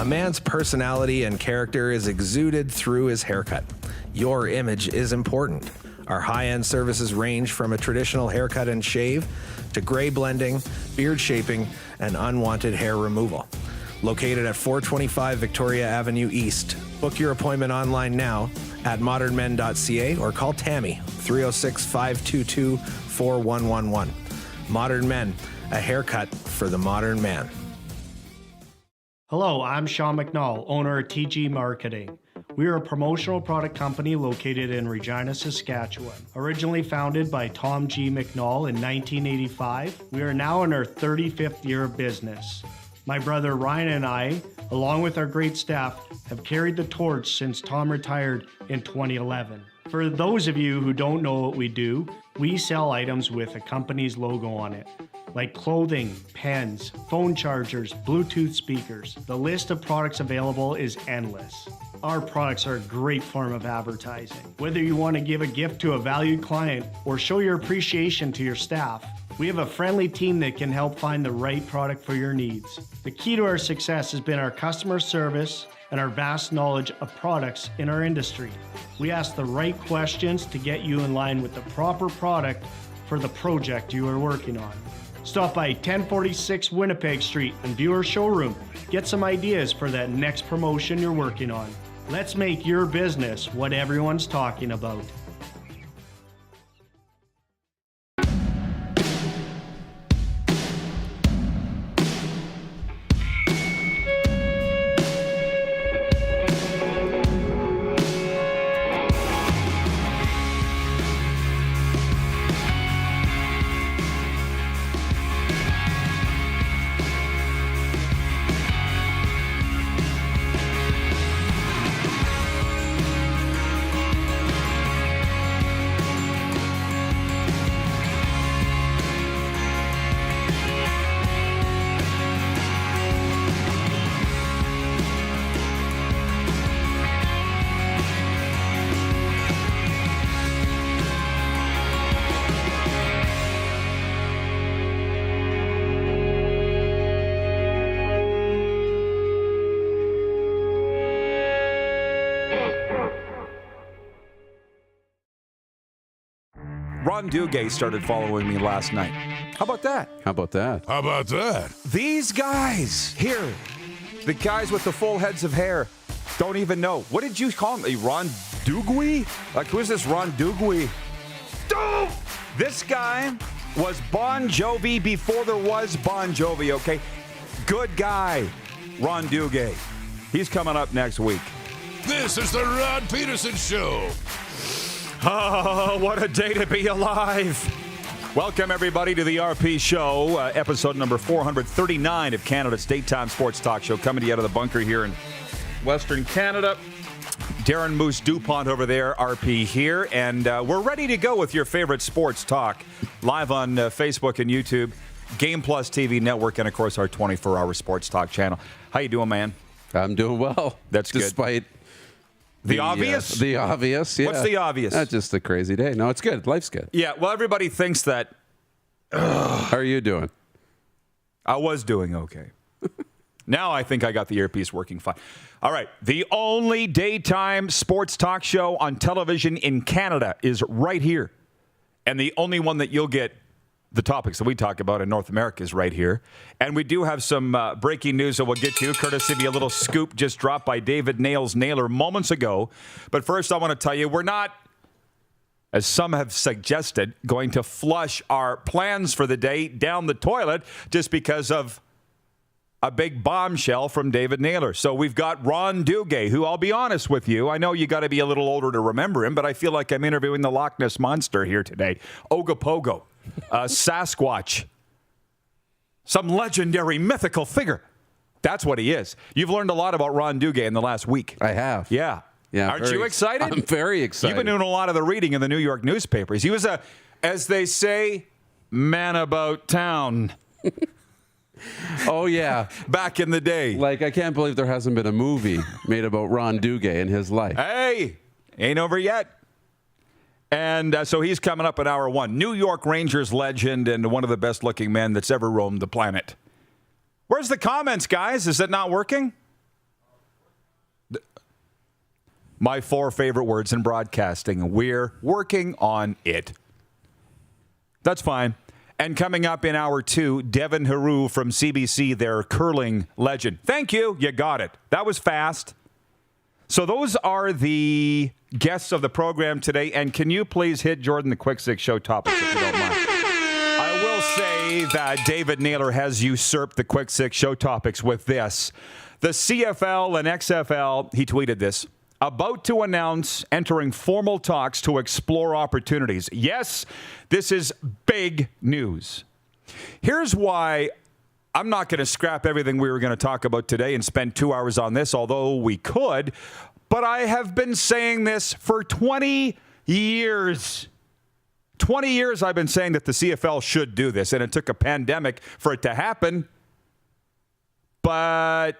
A man's personality and character is exuded through his haircut. Your image is important. Our high-end services range from a traditional haircut and shave to gray blending, beard shaping, and unwanted hair removal. Located at 425 Victoria Avenue East. Book your appointment online now at modernmen.ca or call Tammy 306-522-4111. Modern Men, a haircut for the modern man. Hello, I'm Sean McNall, owner of TG Marketing. We are a promotional product company located in Regina, Saskatchewan. Originally founded by Tom G. McNall in 1985, we are now in our 35th year of business. My brother Ryan and I, along with our great staff, have carried the torch since Tom retired in 2011. For those of you who don't know what we do, we sell items with a company's logo on it, like clothing, pens, phone chargers, Bluetooth speakers. The list of products available is endless. Our products are a great form of advertising. Whether you want to give a gift to a valued client or show your appreciation to your staff, we have a friendly team that can help find the right product for your needs. The key to our success has been our customer service and our vast knowledge of products in our industry. We ask the right questions to get you in line with the proper product for the project you are working on. Stop by 1046 Winnipeg Street and view our showroom. Get some ideas for that next promotion you're working on. Let's make your business what everyone's talking about. Ron Duguay started following me last night. How about that? How about that? How about that? These guys here, the guys with the full heads of hair, don't even know. What did you call him? Ron Duguay? Like, who is this Ron Duguay? Oh! This guy was Bon Jovi before there was Bon Jovi, okay? Good guy, Ron Duguay. He's coming up next week. This is the Rod Pedersen Show. Oh, what a day to be alive. Welcome, everybody, to the RP Show, episode number 439 of Canada's daytime sports talk show, coming to you out of the bunker here in Western Canada. Darren Moose DuPont over there, RP here, and we're ready to go with your favorite sports talk, live on Facebook and YouTube, Game Plus TV network, and, of course, our 24-hour sports talk channel. How you doing, man? I'm doing well. That's good. Despite the obvious? The obvious, yeah. What's the obvious? That's just a crazy day. No, it's good. Life's good. Yeah, well, everybody thinks that. How are you doing? I was doing okay. Now I think I got the earpiece working fine. All right. The only daytime sports talk show on television in Canada is right here. And the only one that you'll get the topics that we talk about in North America is right here. And we do have some breaking news that we'll get to, courtesy of a little scoop just dropped by David Nails-Naylor moments ago. But first, I want to tell you, we're not, as some have suggested, going to flush our plans for the day down the toilet just because of a big bombshell from David Naylor. So we've got Ron Duguay, who, I'll be honest with you, I know you got to be a little older to remember him, but I feel like I'm interviewing the Loch Ness Monster here today. Ogopogo. Sasquatch, some legendary mythical figure. That's what he is. You've learned a lot about Ron Duguay in the last week. I have. Yeah. Aren't you excited? I'm very excited. You've been doing a lot of the reading in the New York newspapers. He was a, as they say, man about town. Oh, yeah. Back in the day. Like, I can't believe there hasn't been a movie made about Ron Duguay and his life. Hey, ain't over yet. And so he's coming up in hour one. New York Rangers legend and one of the best-looking men that's ever roamed the planet. Where's the comments, guys? Is it not working? My 4 favorite words in broadcasting. We're working on it. That's fine. And coming up in hour 2, Devin Heroux from CBC, their curling legend. Thank you. You got it. That was fast. So those are the guests of the program today. And can you please hit Jordan the Quick Six Show topics if you don't mind? I will say that David Naylor has usurped the Quick Six Show topics with this. The CFL and XFL, he tweeted this, about to announce entering formal talks to explore opportunities. Yes, this is big news. Here's why I'm not going to scrap everything we were going to talk about today and spend 2 hours on this, although we could. But I have been saying this for 20 years. 20 years I've been saying that the CFL should do this, and it took a pandemic for it to happen. But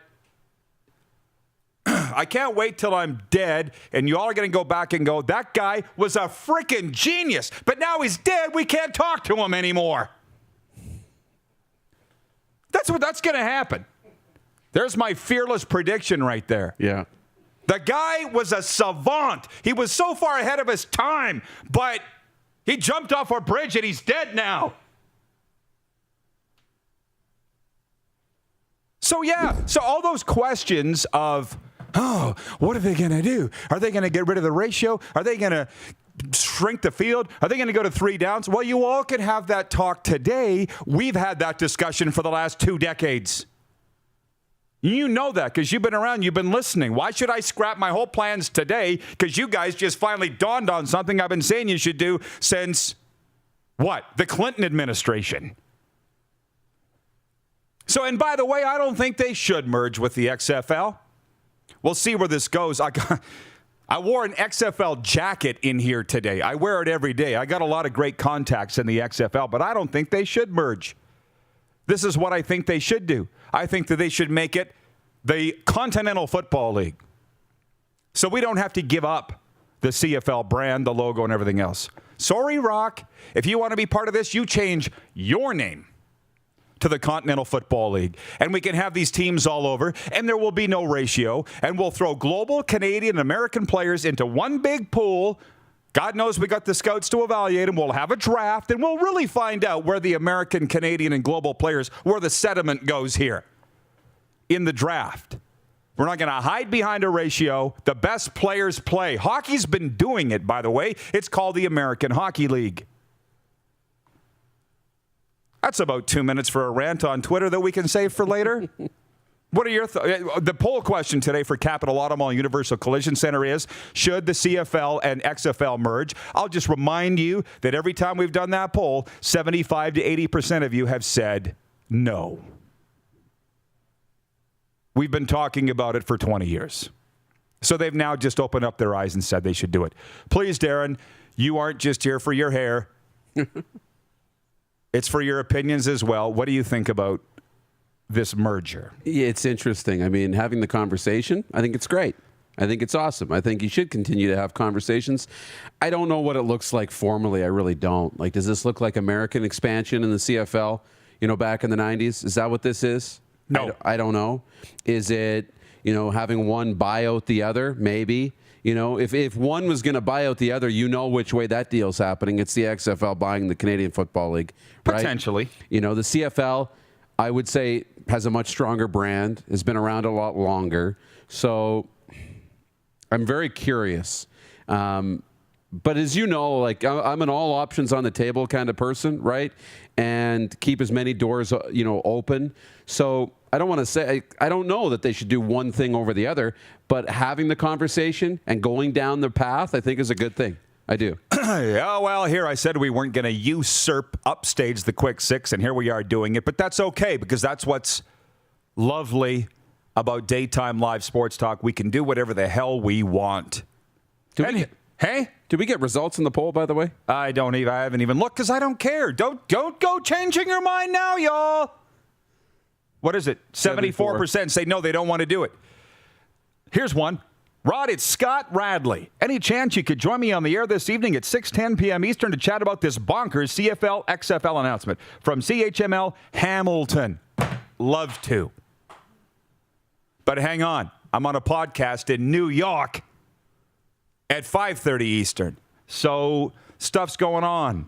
I can't wait till I'm dead, and you all are going to go back and go, that guy was a freaking genius, but now he's dead, we can't talk to him anymore. That's going to happen. There's my fearless prediction right there. Yeah. The guy was a savant. He was so far ahead of his time, but he jumped off a bridge and he's dead now. So, yeah. So all those questions of, oh, what are they going to do? Are they going to get rid of the ratio? Are they going to shrink the field? Are they going to go to 3 downs? Well, you all can have that talk today. We've had that discussion for the last 2 decades. You know that because you've been around, you've been listening. Why should I scrap my whole plans today? Because you guys just finally dawned on something I've been saying you should do since, what? The Clinton administration. So, and by the way, I don't think they should merge with the XFL. We'll see where this goes. I wore an XFL jacket in here today. I wear it every day. I got a lot of great contacts in the XFL, but I don't think they should merge. This is what I think they should do. I think that they should make it the Continental Football League. So we don't have to give up the CFL brand, the logo, and everything else. Sorry, Rock. If you want to be part of this, you change your name to the Continental Football League. And we can have these teams all over, and there will be no ratio. And we'll throw global, Canadian, American players into one big pool. God knows we got the scouts to evaluate them. We'll have a draft, and we'll really find out where the American, Canadian, and global players, where the sediment goes here in the draft. We're not going to hide behind a ratio. The best players play. Hockey's been doing it, by the way. It's called the American Hockey League. That's about 2 minutes for a rant on Twitter that we can save for later. What are your the poll question today for Capital Automall Universal Collision Center is, should the CFL and XFL merge? I'll just remind you that every time we've done that poll, 75 to 80% of you have said no. We've been talking about it for 20 years. So they've now just opened up their eyes and said they should do it. Please, Darren, you aren't just here for your hair. It's for your opinions as well. What do you think about this merger? Yeah, it's interesting. I mean, having the conversation, I think it's great. I think it's awesome. I think you should continue to have conversations. I don't know what it looks like formally. I really don't. Like, does this look like American expansion in the CFL, back in the 90s? Is that what this is? No. I don't know. Is it, having one buy out the other? Maybe. If one was going to buy out the other, which way that deal's happening. It's the XFL buying the Canadian Football League. Right? Potentially. The CFL, I would say, has a much stronger brand, has been around a lot longer. So I'm very curious. But as you know, I'm an all options on the table kind of person, right? And keep as many doors, open. So I don't want to say, I don't know that they should do one thing over the other, but having the conversation and going down the path, I think is a good thing. I do. Yeah, well, here I said we weren't going to usurp upstage the Quick Six, and here we are doing it. But that's okay, because that's what's lovely about daytime live sports talk. We can do whatever the hell we want. Hey? Did we get results in the poll, by the way? I haven't even looked because I don't care. Don't go changing your mind now, y'all. What is it? 74% say no, they don't want to do it. Here's one. Rod, it's Scott Radley. Any chance you could join me on the air this evening at 6:10 p.m. Eastern to chat about this bonkers CFL-XFL announcement from CHML Hamilton? Love to. But hang on. I'm on a podcast in New York. at 5:30 Eastern. So stuff's going on.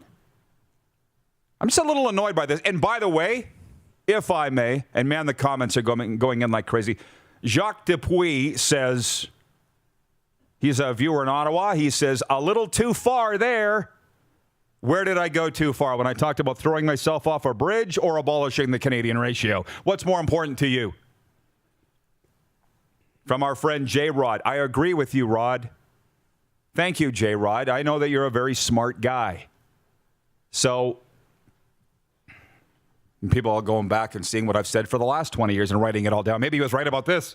I'm just a little annoyed by this. And by the way, if I may, and man, the comments are going in like crazy. Jacques Dupuis says, he's a viewer in Ottawa. He says, a little too far there. Where did I go too far when I talked about throwing myself off a bridge or abolishing the Canadian ratio? What's more important to you? From our friend J-Rod. I agree with you, Rod. Thank you, J-Rod. I know that you're a very smart guy. So people are going back and seeing what I've said for the last 20 years and writing it all down. Maybe he was right about this.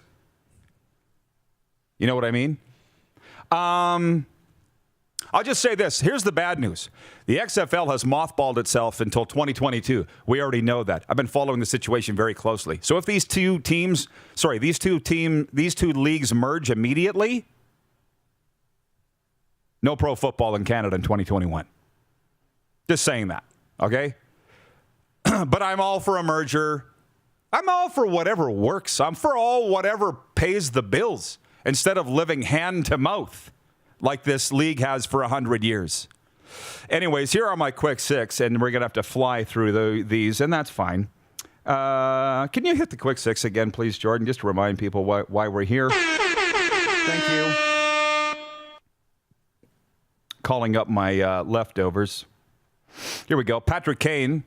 You know what I mean? I'll just say this. Here's the bad news. The XFL has mothballed itself until 2022. We already know that. I've been following the situation very closely. So if these two leagues merge immediately, no pro football in Canada in 2021. Just saying that, okay? But I'm all for a merger. I'm all for whatever works. I'm for whatever pays the bills instead of living hand to mouth like this league has for 100 years. Anyways, here are my quick six, and we're going to have to fly through these, and that's fine. Can you hit the quick six again, please, Jordan, just to remind people why we're here? Thank you. Calling up my leftovers. Here we go. Patrick Kane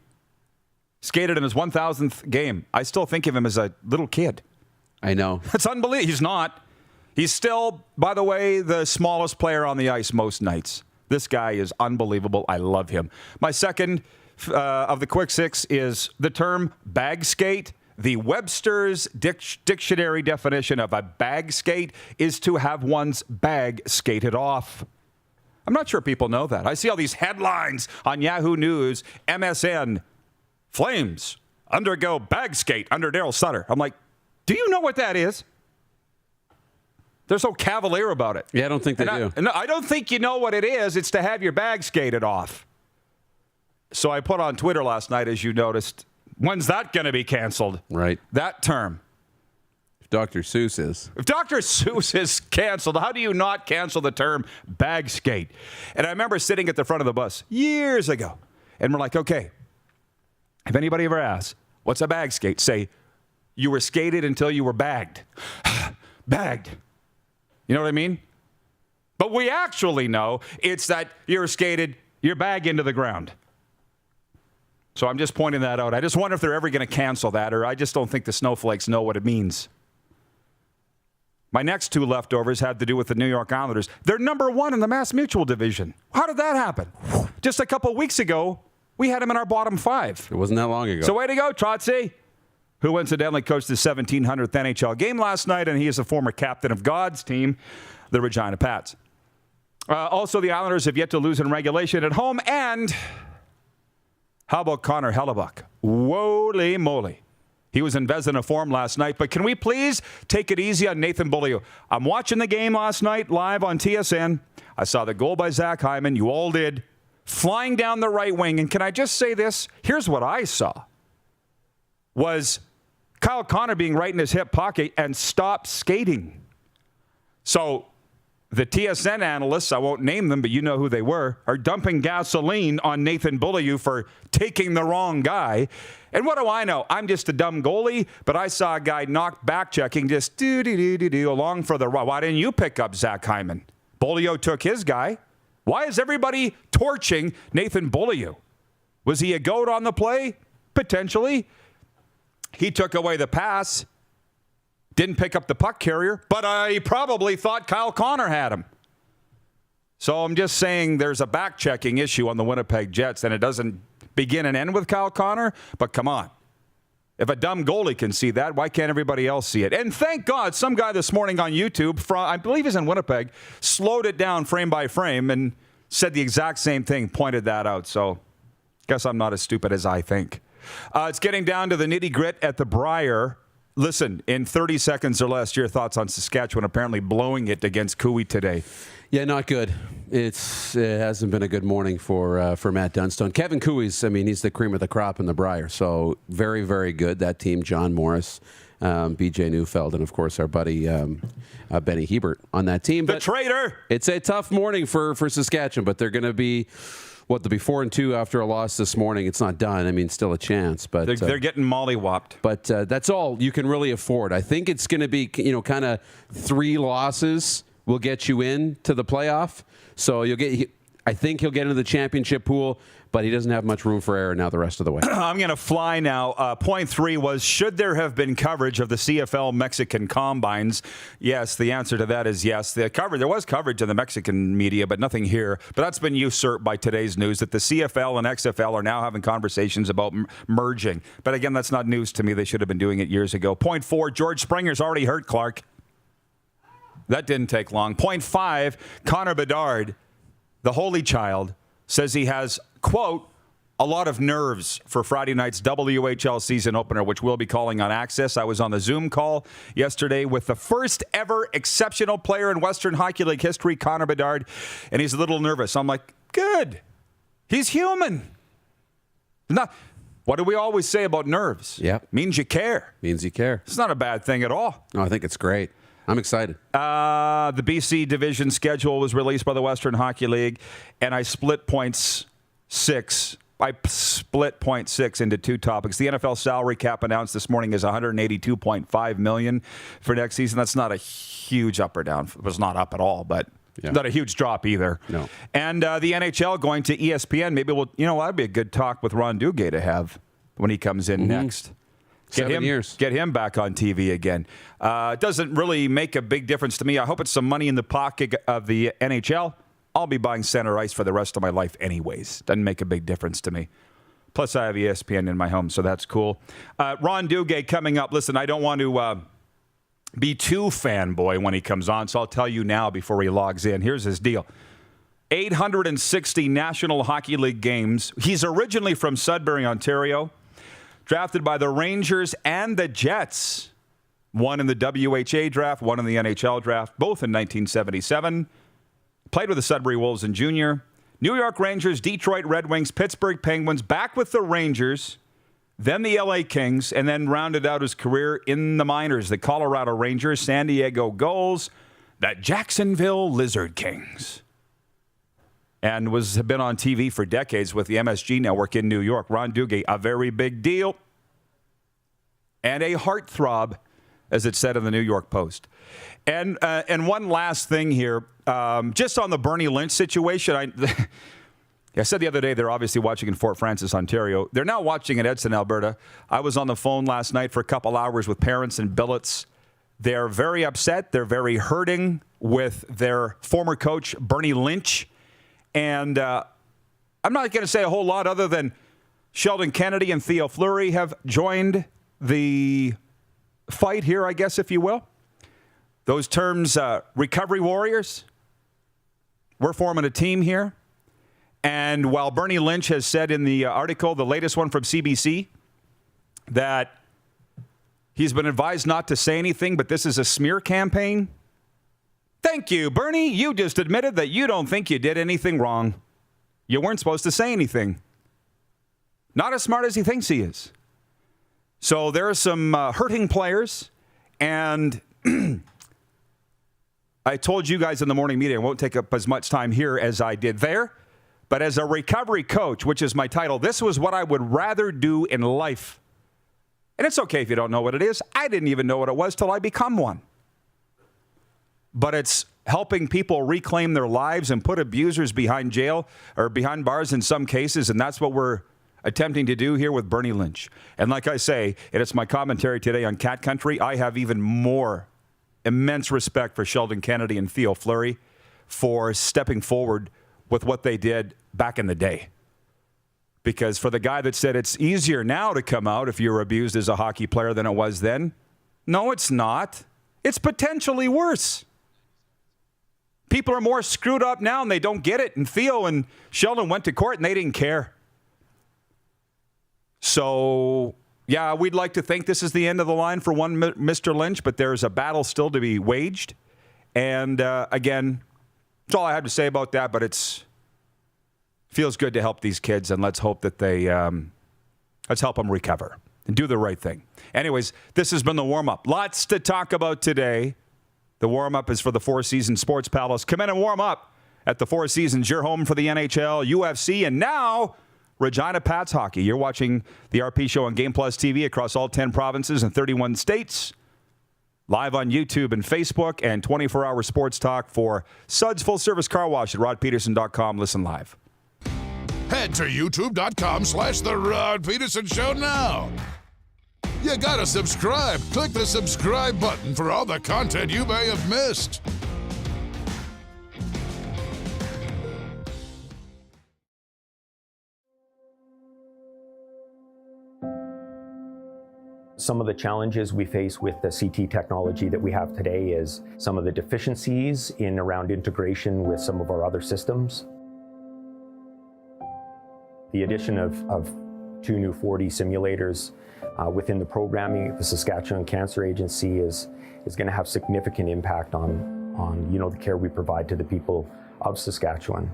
skated in his 1,000th game. I still think of him as a little kid. I know. It's unbelievable. He's not. He's still, by the way, the smallest player on the ice most nights. This guy is unbelievable. I love him. My second of the quick six is the term bag skate. The Webster's dictionary definition of a bag skate is to have one's bag skated off. I'm not sure people know that. I see all these headlines on Yahoo News, MSN, Flames undergo bag skate under Daryl Sutter. I'm like, do you know what that is? They're so cavalier about it. Yeah, I don't think they do. No, I don't think you know what it is. It's to have your bag skated off. So I put on Twitter last night, as you noticed, when's that going to be canceled? Right. That term. If Dr. Seuss is. If Dr. Seuss is canceled, how do you not cancel the term bag skate? And I remember sitting at the front of the bus years ago, and we're like, okay, if anybody ever asks, what's a bag skate? Say, you were skated until you were bagged. Bagged. You know what I mean? But we actually know it's that you're skated your bag into the ground. So I'm just pointing that out. I just wonder if they're ever going to cancel that, or I just don't think the snowflakes know what it means. My next two leftovers had to do with the New York Islanders. They're number one in the Mass Mutual division. How did that happen? Just a couple weeks ago, we had them in our bottom five. It wasn't that long ago. So way to go, Trotsy, who incidentally coached his 1700th NHL game last night, and he is a former captain of God's team, the Regina Pats. Also, the Islanders have yet to lose in regulation at home, and how about Connor Hellebuck? Holy moly. He was in Vezina form last night, but can we please take it easy on Nathan Beaulieu? I'm watching the game last night live on TSN. I saw the goal by Zach Hyman. You all did. Flying down the right wing, and can I just say this? Here's what I saw. Was Kyle Connor being right in his hip pocket and stop skating. So the TSN analysts, I won't name them, but you know who they were, are dumping gasoline on Nathan Beaulieu for taking the wrong guy. And what do I know? I'm just a dumb goalie, but I saw a guy knock back checking just do along for the run. Why didn't you pick up Zach Hyman? Beaulieu took his guy. Why is everybody torching Nathan Beaulieu? Was he a goat on the play? Potentially. He took away the pass, didn't pick up the puck carrier, but I probably thought Kyle Connor had him. So I'm just saying there's a back-checking issue on the Winnipeg Jets, and it doesn't begin and end with Kyle Connor, but come on. If a dumb goalie can see that, why can't everybody else see it? And thank God some guy this morning on YouTube, I believe he's in Winnipeg, slowed it down frame by frame and said the exact same thing, pointed that out. So guess I'm not as stupid as I think. It's getting down to the nitty-grit at the Brier. Listen, in 30 seconds or less, your thoughts on Saskatchewan apparently blowing it against Cooey today. Yeah, not good. It hasn't been a good morning for Matt Dunstone. Kevin Cooey's, he's the cream of the crop in the Brier. So very, very good. That team, John Morris, BJ Neufeld, and of course our buddy Benny Hebert on that team. The traitor. It's a tough morning for Saskatchewan, but they're going to be. They'll be 4-2 after a loss this morning. It's not done. I mean, still a chance, but They're getting mollywopped. But that's all you can really afford. I think it's going to be, kind of 3 losses will get you into the playoff. So I think he'll get into the championship pool, but he doesn't have much room for error now the rest of the way. I'm going to fly now. Point 3 was, should there have been coverage of the CFL Mexican Combines? Yes, the answer to that is yes. There was coverage in the Mexican media, but nothing here. But that's been usurped by today's news that the CFL and XFL are now having conversations about merging. But again, that's not news to me. They should have been doing it years ago. Point 4, George Springer's already hurt, Clark. That didn't take long. Point 5, Connor Bedard, the holy child, says he has, quote, a lot of nerves for Friday night's WHL season opener, which we'll be calling on Access. I was on the Zoom call yesterday with the first ever exceptional player in Western Hockey League history, Connor Bedard, and he's a little nervous. I'm like, good. He's human. What do we always say about nerves? Yep. Means you care. Means you care. It's not a bad thing at all. No, I think it's great. I'm excited. The BC division schedule was released by the Western Hockey League, and I split point 6 into 2 topics. The NFL salary cap announced this morning is $182.5 million for next season. That's not a huge up or down. It was not up at all, but not a huge drop either. No. And the NHL going to ESPN. Maybe that'd be a good talk with Ron Duguay to have when he comes in next. 7 years. Get him back on TV again. It doesn't really make a big difference to me. I hope it's some money in the pocket of the NHL. I'll be buying center ice for the rest of my life anyways. Doesn't make a big difference to me. Plus, I have ESPN in my home, so that's cool. Ron Duguay coming up. Listen, I don't want to be too fanboy when he comes on, so I'll tell you now before he logs in. Here's his deal. 860 National Hockey League games. He's originally from Sudbury, Ontario. Drafted by the Rangers and the Jets. One in the WHA draft, one in the NHL draft, both in 1977. Played with the Sudbury Wolves in junior. New York Rangers, Detroit Red Wings, Pittsburgh Penguins, back with the Rangers, then the LA Kings, and then rounded out his career in the minors, the Colorado Rangers, San Diego Gulls, the Jacksonville Lizard Kings. And has been on TV for decades with the MSG network in New York. Ron Duguay, a very big deal. And a heartthrob, as it said in the New York Post. And one last thing here, just on the Bernie Lynch situation. I said the other day they're obviously watching in Fort Francis, Ontario. They're now watching in Edson, Alberta. I was on the phone last night for a couple hours with parents in billets. They're very upset. They're very hurting with their former coach, Bernie Lynch. And I'm not going to say a whole lot other than Sheldon Kennedy and Theo Fleury have joined the fight here, I guess, if you will. Those terms, recovery warriors. We're forming a team here. And while Bernie Lynch has said in the article, the latest one from CBC, that he's been advised not to say anything, but this is a smear campaign. Thank you, Bernie. You just admitted that you don't think you did anything wrong. You weren't supposed to say anything. Not as smart as he thinks he is. So there are some hurting players, and I told you guys in the morning meeting, I won't take up as much time here as I did there, but as a recovery coach, which is my title, this was what I would rather do in life. And it's okay if you don't know what it is. I didn't even know what it was till I become one. But it's helping people reclaim their lives and put abusers behind jail or behind bars in some cases, and that's what we're attempting to do here with Bernie Lynch. And like I say, and it's my commentary today on Cat Country, I have even more immense respect for Sheldon Kennedy and Theo Fleury for stepping forward with what they did back in the day. Because for the guy that said it's easier now to come out if you're abused as a hockey player than it was then, no, it's not. It's potentially worse. People are more screwed up now and they don't get it. And Theo and Sheldon went to court and they didn't care. So, yeah, we'd like to think this is the end of the line for one Mr. Lynch, but there's a battle still to be waged. And again, that's all I have to say about that, but it feels good to help these kids, and let's hope that let's help them recover. and do the right thing. Anyways, this has been the warm-up. Lots to talk about today. The warm-up is for the Four Seasons Sports Palace. Come in and warm up at the Four Seasons, your home for the NHL, UFC, and now Regina Pats hockey. You're watching the RP Show on Game Plus TV across all 10 provinces and 31 states. Live on YouTube and Facebook, and 24-hour sports talk for Suds Full Service Car Wash at rodpedersen.com. Listen live. Head to youtube.com/The Rod Pedersen Show now. You gotta subscribe. Click the subscribe button for all the content you may have missed. Some of the challenges we face with the CT technology that we have today is some of the deficiencies in around integration with some of our other systems. The addition of 2 new 4D simulators within the programming at the Saskatchewan Cancer Agency is going to have significant impact on the care we provide to the people of Saskatchewan.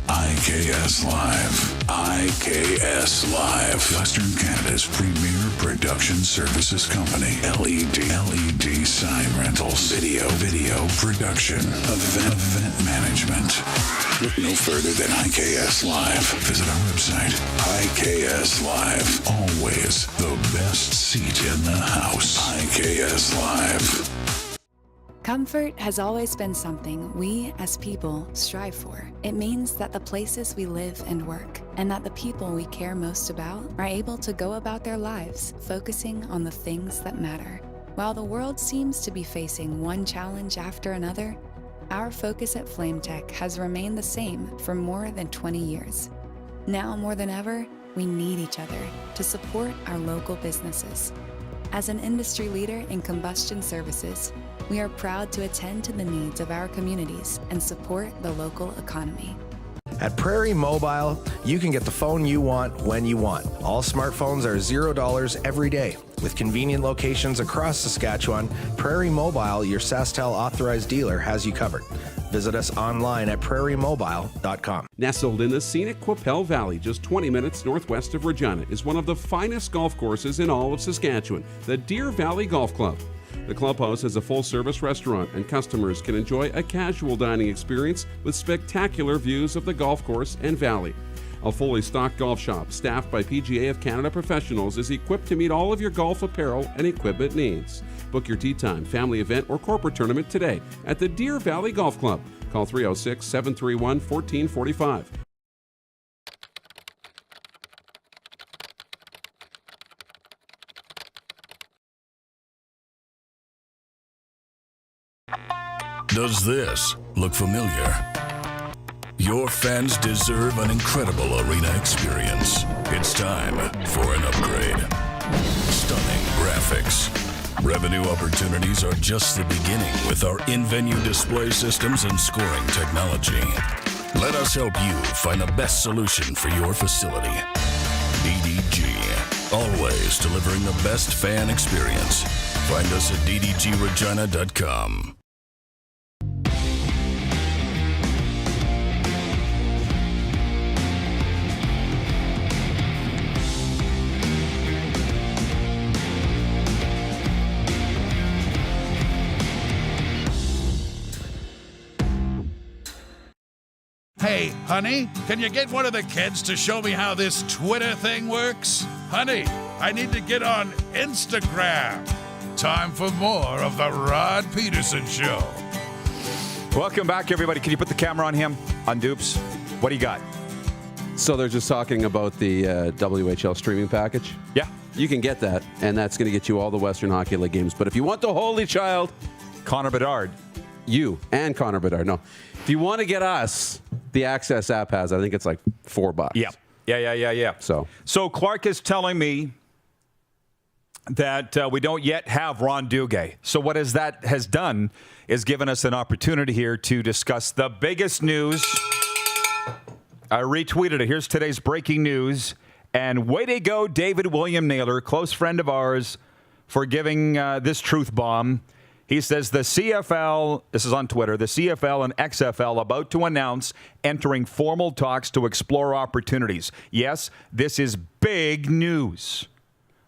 IKS Live. IKS Live. Western Canada's premier production services company. LED sign rentals. Video production. Event management. Look no further than IKS Live. Visit our website. IKS Live. Always the best seat in the house. IKS Live. Comfort has always been something we, as people, strive for. It means that the places we live and work, and that the people we care most about, are able to go about their lives focusing on the things that matter. While the world seems to be facing one challenge after another, our focus at FlameTech has remained the same for more than 20 years. Now more than ever, we need each other to support our local businesses. As an industry leader in combustion services, we are proud to attend to the needs of our communities and support the local economy. At Prairie Mobile, you can get the phone you want when you want. All smartphones are $0 every day. With convenient locations across Saskatchewan, Prairie Mobile, your SaskTel authorized dealer, has you covered. Visit us online at prairiemobile.com. Nestled in the scenic Qu'Appelle Valley, just 20 minutes northwest of Regina, is one of the finest golf courses in all of Saskatchewan, the Deer Valley Golf Club. The clubhouse has a full-service restaurant, and customers can enjoy a casual dining experience with spectacular views of the golf course and valley. A fully stocked golf shop, staffed by PGA of Canada professionals, is equipped to meet all of your golf apparel and equipment needs. Book your tee time, family event, or corporate tournament today at the Deer Valley Golf Club. Call 306-731-1445. Does this look familiar? Your fans deserve an incredible arena experience. It's time for an upgrade. Stunning graphics. Revenue opportunities are just the beginning with our in-venue display systems and scoring technology. Let us help you find the best solution for your facility. DDG. Always delivering the best fan experience. Find us at ddgregina.com. Hey, honey, can you get one of the kids to show me how this Twitter thing works? Honey, I need to get on Instagram. Time for more of the Rod Pedersen Show. Welcome back, everybody. Can you put the camera on him, on Dupes? What do you got? So they're just talking about the WHL streaming package? Yeah. You can get that, and that's going to get you all the Western Hockey League games. But if you want the Holy Child, Connor Bedard. you and Connor Bedard, no. If you want to get us, the Access app has, I think it's like $4. Yeah. So Clark is telling me that we don't yet have Ron Duguay. So what that has done is given us an opportunity here to discuss the biggest news. I retweeted it. Here's today's breaking news. And way to go, David William Naylor, close friend of ours, for giving this truth bomb. He says the CFL, this is on Twitter, the CFL and XFL about to announce entering formal talks to explore opportunities. Yes, this is big news.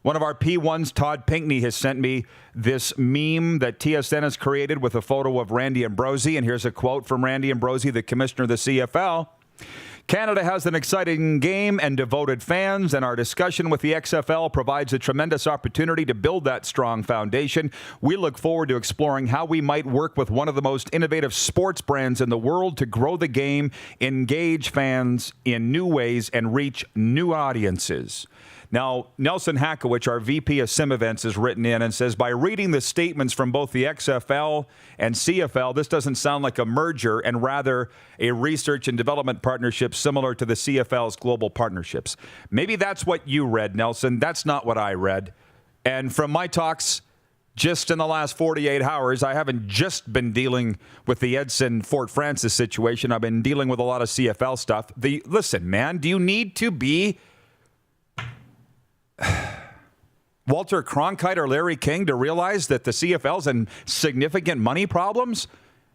One of our P1s, Todd Pinkney, has sent me this meme that TSN has created with a photo of Randy Ambrosie. And here's a quote from Randy Ambrosie, the commissioner of the CFL. Canada has an exciting game and devoted fans, and our discussion with the XFL provides a tremendous opportunity to build that strong foundation. We look forward to exploring how we might work with one of the most innovative sports brands in the world to grow the game, engage fans in new ways, and reach new audiences. Now, Nelson Hakowich, our VP of Sim Events, has written in and says, by reading the statements from both the XFL and CFL, this doesn't sound like a merger and rather a research and development partnership similar to the CFL's global partnerships. Maybe that's what you read, Nelson. That's not what I read. And from my talks just in the last 48 hours, I haven't just been dealing with the Edson Fort Francis situation. I've been dealing with a lot of CFL stuff. Listen, man, do you need to be Walter Cronkite or Larry King to realize that the CFL's in significant money problems?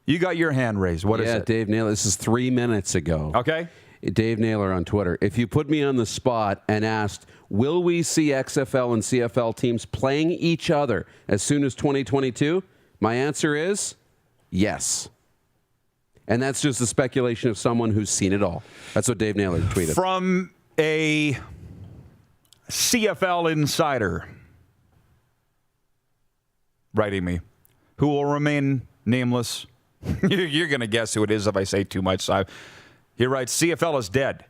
You got your hand raised. What is it? Dave Naylor. This is 3 minutes ago. Okay. Dave Naylor on Twitter. If you put me on the spot and asked, will we see XFL and CFL teams playing each other as soon as 2022? My answer is yes. And that's just the speculation of someone who's seen it all. That's what Dave Naylor tweeted. From a CFL insider writing me, who will remain nameless. You're going to guess who it is if I say too much. He writes, CFL is dead.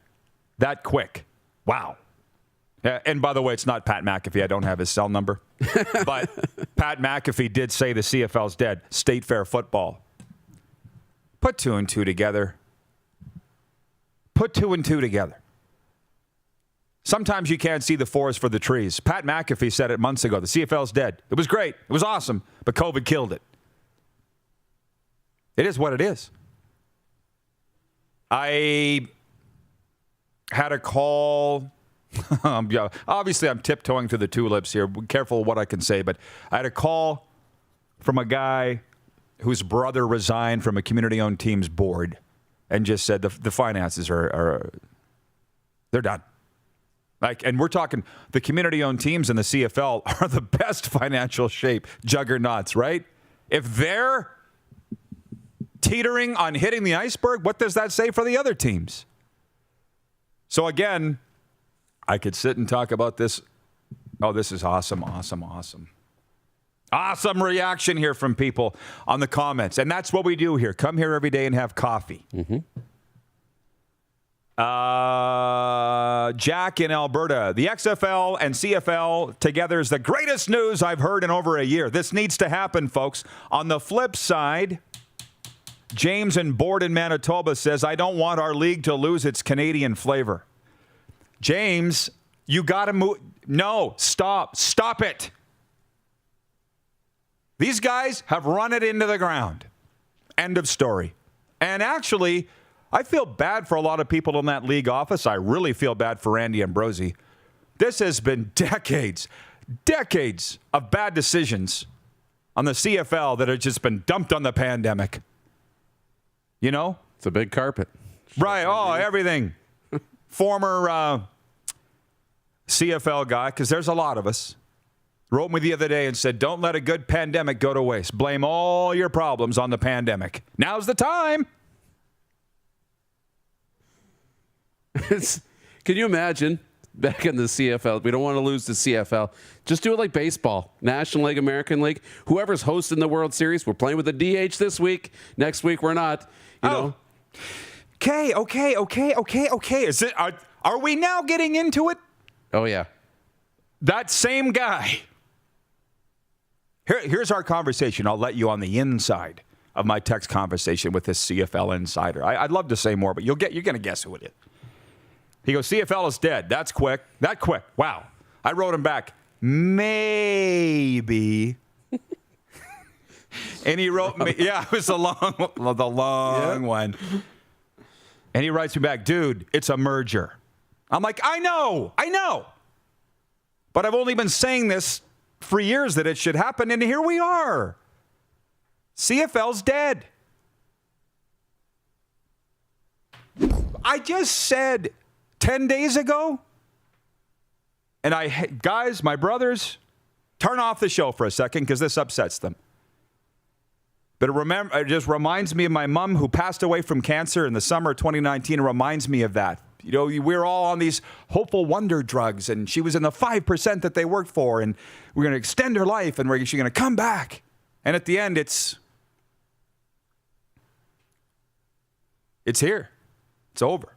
That quick. Wow. And by the way, it's not Pat McAfee. I don't have his cell number. But Pat McAfee did say the CFL's dead. State Fair football. Put two and two together. Put two and two together. Sometimes you can't see the forest for the trees. Pat McAfee said it months ago. The CFL's dead. It was great. It was awesome. But COVID killed it. It is what it is. I had a call. Obviously, I'm tiptoeing through the tulips here. Be careful what I can say. But I had a call from a guy whose brother resigned from a community-owned team's board and just said the finances are they're done. And we're talking the community-owned teams in the CFL are the best financial shape juggernauts, right? If they're teetering on hitting the iceberg, what does that say for the other teams? So again, I could sit and talk about this. Oh, this is awesome, awesome, awesome. Awesome reaction here from people on the comments. And that's what we do here. Come here every day and have coffee. Mm-hmm. Jack in Alberta. The XFL and CFL together is the greatest news I've heard in over a year. This needs to happen, folks. On the flip side, James in Borden, Manitoba says, I don't want our league to lose its Canadian flavor. James, you got to move. No, stop. Stop it. These guys have run it into the ground. End of story. And actually, I feel bad for a lot of people in that league office. I really feel bad for Randy Ambrosie. This has been decades of bad decisions on the CFL that have just been dumped on the pandemic. You know? It's a big carpet. Right. Oh, everything. Former CFL guy, because there's a lot of us, wrote me the other day and said, don't let a good pandemic go to waste. Blame all your problems on the pandemic. Now's the time. Can you imagine back in the CFL? We don't want to lose the CFL. Just do it like baseball. National League, American League. Whoever's hosting the World Series, we're playing with the DH this week. Next week, we're not. You know. Okay. Is it? Are we now getting into it? Oh, yeah. That same guy. Here's our conversation. I'll let you on the inside of my text conversation with this CFL insider. I'd love to say more, but you're going to guess who it is. He goes, CFL is dead. That's quick. That quick. Wow. I wrote him back, maybe. And he wrote me, yeah, it was the long one. And he writes me back, dude, it's a merger. I'm like, I know. But I've only been saying this for years that it should happen, and here we are. CFL's dead. I just said 10 days ago, and guys, my brothers, turn off the show for a second because this upsets them. But it just reminds me of my mom who passed away from cancer in the summer of 2019. It reminds me of that. You know, we're all on these hopeful wonder drugs, and she was in the 5% that they worked for, and we're going to extend her life, and she's going to come back. And at the end, it's here. It's over.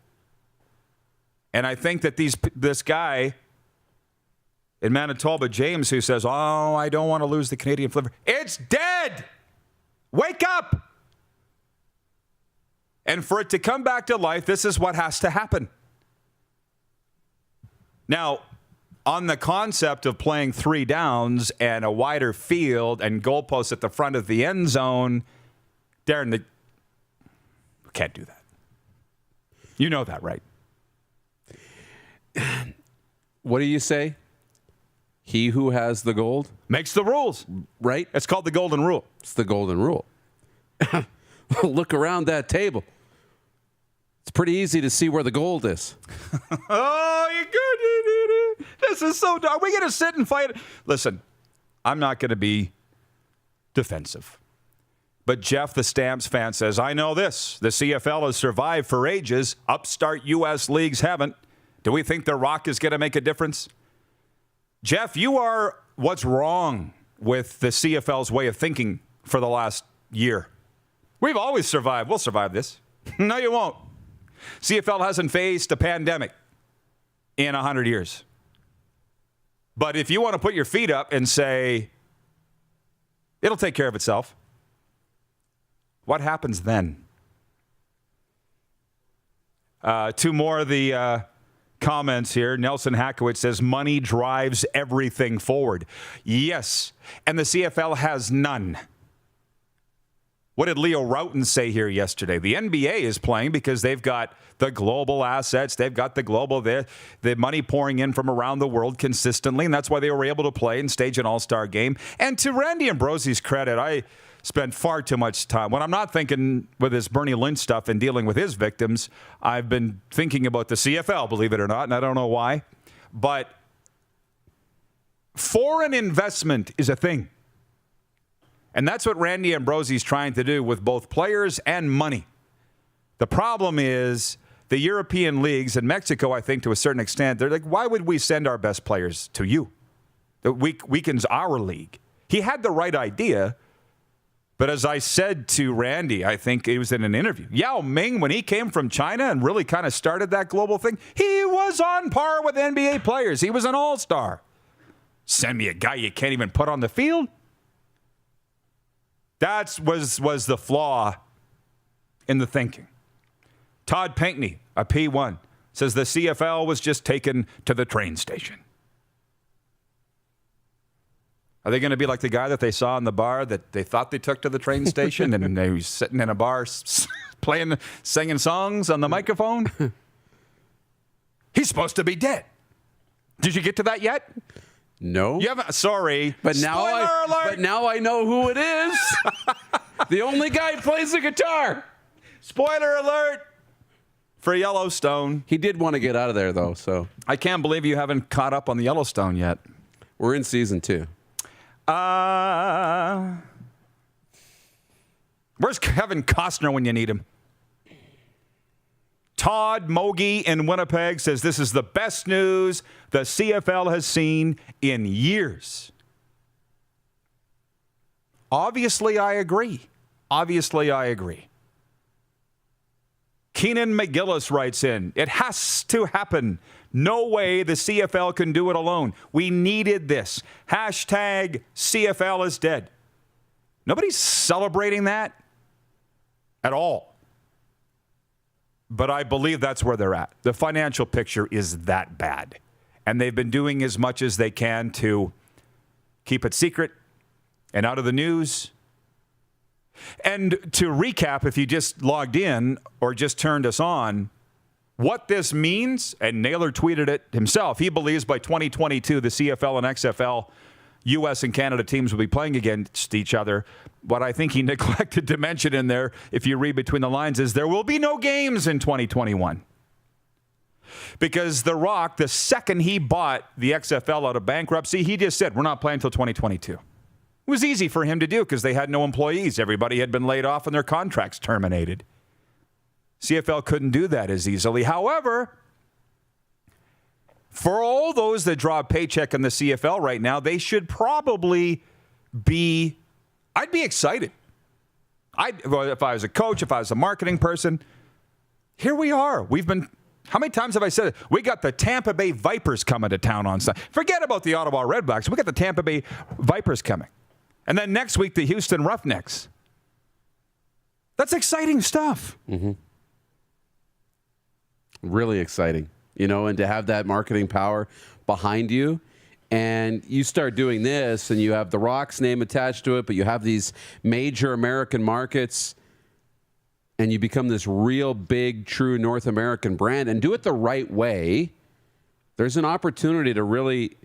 And I think that this guy in Manitoba, James, who says, oh, I don't want to lose the Canadian flavor. It's dead. Wake up. And for it to come back to life, this is what has to happen. Now, on the concept of playing 3 downs and a wider field and goalposts at the front of the end zone, Darren, we can't do that. You know that, right? What do you say? He who has the gold makes the rules. Right? It's called the golden rule. It's the golden rule. Look around that table. It's pretty easy to see where the gold is. Oh, you're good. This is so dumb. Are we going to sit and fight? Listen, I'm not going to be defensive. But Jeff, the Stamps fan, says, I know this. The CFL has survived for ages. Upstart U.S. leagues haven't. Do we think The Rock is going to make a difference? Jeff, you are what's wrong with the CFL's way of thinking for the last year. We've always survived. We'll survive this. No, you won't. CFL hasn't faced a pandemic in 100 years. But if you want to put your feet up and say, it'll take care of itself, what happens then? 2 more of the comments here. Nelson Hackowitz says, money drives everything forward. Yes, and the CFL has none. What did Leo Roughton say here yesterday? The NBA is playing because they've got the global assets. They've got the money pouring in from around the world consistently, and that's why they were able to play and stage an all-star game. And to Randy Ambrosie's credit, I spent far too much time. When I'm not thinking with this Bernie Lynch stuff and dealing with his victims, I've been thinking about the CFL, believe it or not, and I don't know why. But foreign investment is a thing. And that's what Randy Ambrosie's trying to do with both players and money. The problem is the European leagues and Mexico, I think, to a certain extent, they're like, why would we send our best players to you? That weakens our league. He had the right idea. But as I said to Randy, I think it was in an interview, Yao Ming, when he came from China and really kind of started that global thing, he was on par with NBA players. He was an all-star. Send me a guy you can't even put on the field? That was the flaw in the thinking. Todd Pinkney, a P1, says the CFL was just taken to the train station. Are they going to be like the guy that they saw in the bar that they thought they took to the train station and they was sitting in a bar singing songs on the microphone? He's supposed to be dead. Did you get to that yet? No. You haven't. Sorry. But now I know who it is. The only guy who plays the guitar. Spoiler alert for Yellowstone. He did want to get out of there, though. So I can't believe you haven't caught up on the Yellowstone yet. We're in season 2. Where's Kevin Costner when you need him? Todd Mogi in Winnipeg says this is the best news the CFL has seen in years. Obviously, I agree. Keenan McGillis writes in, it has to happen. No way the CFL can do it alone. We needed this. Hashtag CFL is dead. Nobody's celebrating that at all. But I believe that's where they're at. The financial picture is that bad. And they've been doing as much as they can to keep it secret and out of the news. And to recap, if you just logged in or just turned us on, What this means, and Naylor tweeted it himself, he believes by 2022 the CFL and XFL U.S. and Canada teams will be playing against each other. What I think he neglected to mention in there, if you read between the lines, is there will be no games in 2021. Because The Rock, the second he bought the XFL out of bankruptcy, he just said, we're not playing until 2022. It was easy for him to do because they had no employees. Everybody had been laid off and their contracts terminated. CFL couldn't do that as easily. However, for all those that draw a paycheck in the CFL right now, they should probably be, I'd be excited. If I was a coach, if I was a marketing person, here we are. How many times have I said it? We got the Tampa Bay Vipers coming to town on Sunday. Forget about the Ottawa Redblacks. We got the Tampa Bay Vipers coming. And then next week, the Houston Roughnecks. That's exciting stuff. Mm-hmm. Really exciting, and to have that marketing power behind you. And you start doing this, and you have The Rock's name attached to it, but you have these major American markets, and you become this real big, true North American brand, and do it the right way. There's an opportunity to really,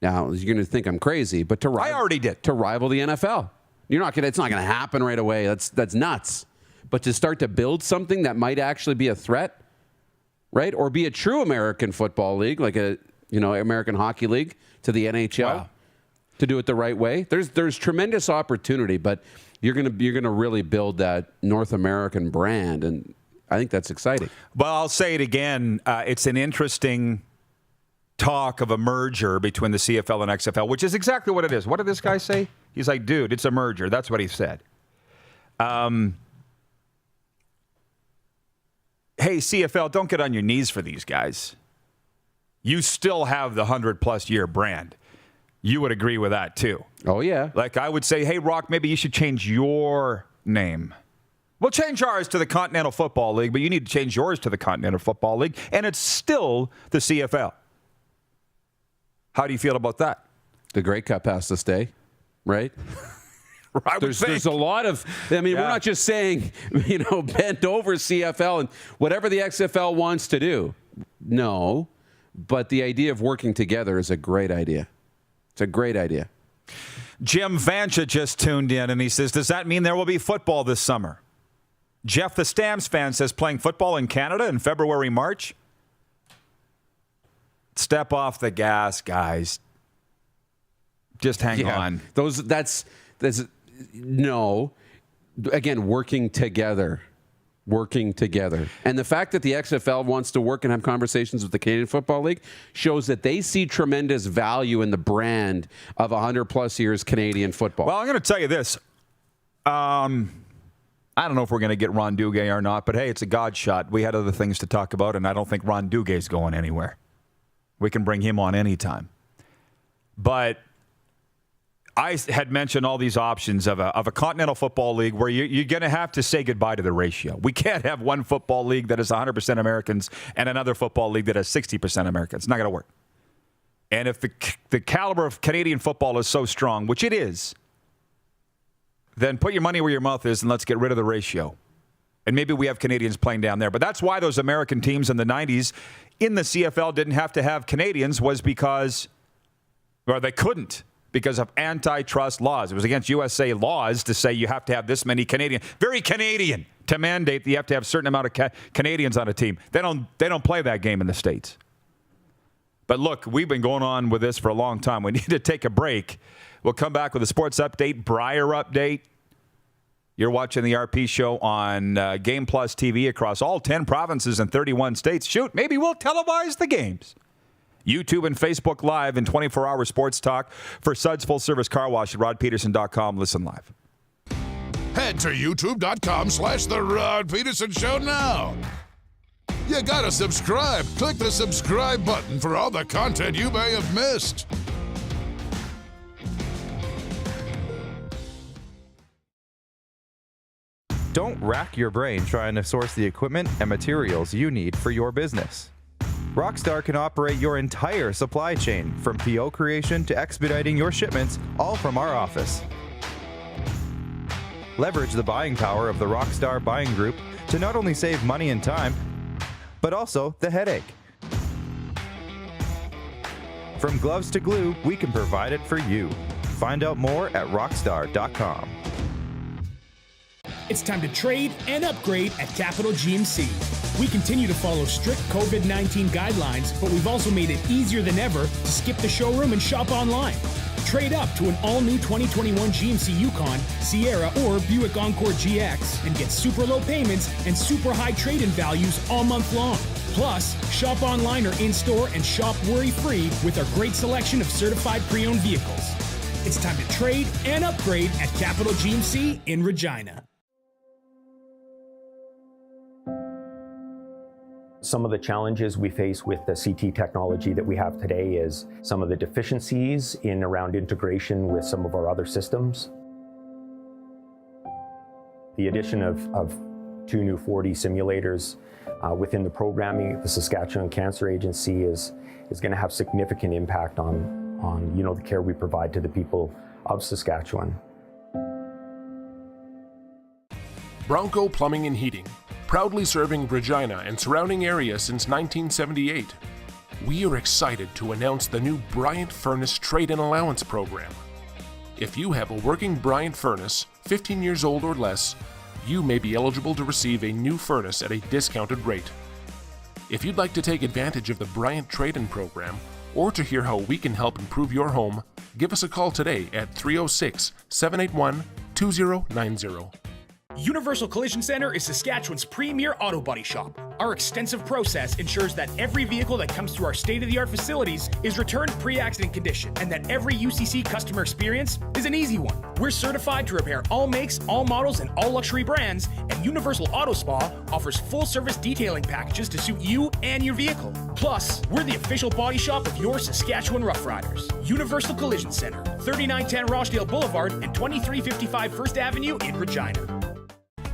now you're going to think I'm crazy, but I already did, to rival the NFL. It's not going to happen right away. That's nuts. But to start to build something that might actually be a threat, right? Or be a true American football league, like American Hockey League to the NHL. Wow. To do it the right way. There's tremendous opportunity, but you're gonna really build that North American brand, and I think that's exciting. Well, I'll say it again. It's an interesting talk of a merger between the CFL and XFL, which is exactly what it is. What did this guy say? He's like, dude, it's a merger. That's what he said. Hey, CFL, don't get on your knees for these guys. You still have the 100-plus year brand. You would agree with that, too. Oh, yeah. Like, I would say, hey, Rock, maybe you should change your name. We'll change ours to the Continental Football League, but you need to change yours to the Continental Football League, and it's still the CFL. How do you feel about that? The Grey Cup has to stay, right? There's a lot of, we're not just saying, bend over CFL and whatever the XFL wants to do. No, but the idea of working together is a great idea. It's a great idea. Jim Vancha just tuned in, and he says, does that mean there will be football this summer? Jeff, the Stamps fan, says playing football in Canada in February, March? Step off the gas, guys. Just hang on. No. Again, working together. And the fact that the XFL wants to work and have conversations with the Canadian Football League shows that they see tremendous value in the brand of 100-plus years Canadian football. Well, I'm going to tell you this. I don't know if we're going to get Ron Duguay or not, but hey, it's a God shot. We had other things to talk about, and I don't think Ron Duguay's going anywhere. We can bring him on anytime. But I had mentioned all these options of a Continental Football League where you're going to have to say goodbye to the ratio. We can't have one football league that is 100% Americans and another football league that has 60% Americans. It's not going to work. And if the caliber of Canadian football is so strong, which it is, then put your money where your mouth is and let's get rid of the ratio. And maybe we have Canadians playing down there. But that's why those American teams in the 90s in the CFL didn't have to have Canadians, was because, or they couldn't, because of antitrust laws. It was against USA laws to say you have to have this many Canadian, very Canadian, to mandate that you have to have a certain amount of Canadians on a team. They don't play that game in the States. But look, we've been going on with this for a long time. We need to take a break. We'll come back with a sports update, Brier update. You're watching the RP Show on Game Plus TV across all 10 provinces and 31 states. Shoot, maybe we'll televise the games. YouTube and Facebook Live and 24-hour sports talk for Suds Full Service Car Wash at rodpedersen.com. Listen live. Head to youtube.com/The Rod Pedersen Show now. You gotta subscribe. Click the subscribe button for all the content you may have missed. Don't rack your brain trying to source the equipment and materials you need for your business. Rockstar can operate your entire supply chain, from PO creation to expediting your shipments, all from our office. Leverage the buying power of the Rockstar Buying Group to not only save money and time, but also the headache. From gloves to glue, we can provide it for you. Find out more at rockstar.com. It's time to trade and upgrade at Capital GMC. We continue to follow strict COVID-19 guidelines, but we've also made it easier than ever to skip the showroom and shop online. Trade up to an all-new 2021 GMC Yukon, Sierra, or Buick Encore GX and get super low payments and super high trade-in values all month long. Plus, shop online or in-store and shop worry-free with our great selection of certified pre-owned vehicles. It's time to trade and upgrade at Capital GMC in Regina. Some of the challenges we face with the CT technology that we have today is some of the deficiencies in around integration with some of our other systems. The addition of 2 new 4D simulators within the programming, the Saskatchewan Cancer Agency is going to have significant impact on the care we provide to the people of Saskatchewan. Bronco Plumbing and Heating, proudly serving Regina and surrounding areas since 1978. We are excited to announce the new Bryant Furnace Trade-in Allowance Program. If you have a working Bryant furnace, 15 years old or less, you may be eligible to receive a new furnace at a discounted rate. If you'd like to take advantage of the Bryant Trade-in Program, or to hear how we can help improve your home, give us a call today at 306-781-2090. Universal Collision Center is Saskatchewan's premier auto body shop. Our extensive process ensures that every vehicle that comes through our state-of-the-art facilities is returned pre-accident condition, and that every UCC customer experience is an easy one. We're certified to repair all makes, all models, and all luxury brands, and Universal Auto Spa offers full-service detailing packages to suit you and your vehicle. Plus, we're the official body shop of your Saskatchewan Rough Riders. Universal Collision Center, 3910 Rochdale Boulevard and 2355 First Avenue in Regina.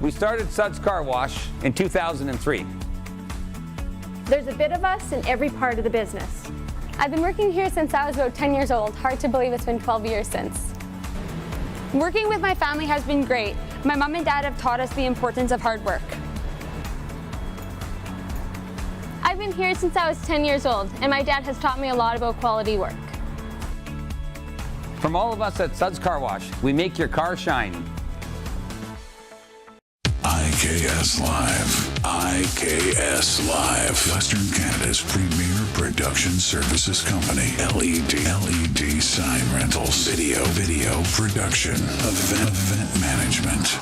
We started Suds Car Wash in 2003. There's a bit of us in every part of the business. I've been working here since I was about 10 years old. Hard to believe it's been 12 years since. Working with my family has been great. My mom and dad have taught us the importance of hard work. I've been here since I was 10 years old, and my dad has taught me a lot about quality work. From all of us at Suds Car Wash, we make your car shine. IKS Live. IKS Live. Western Canada's premier production services company. LED sign rentals. Video production. Event management.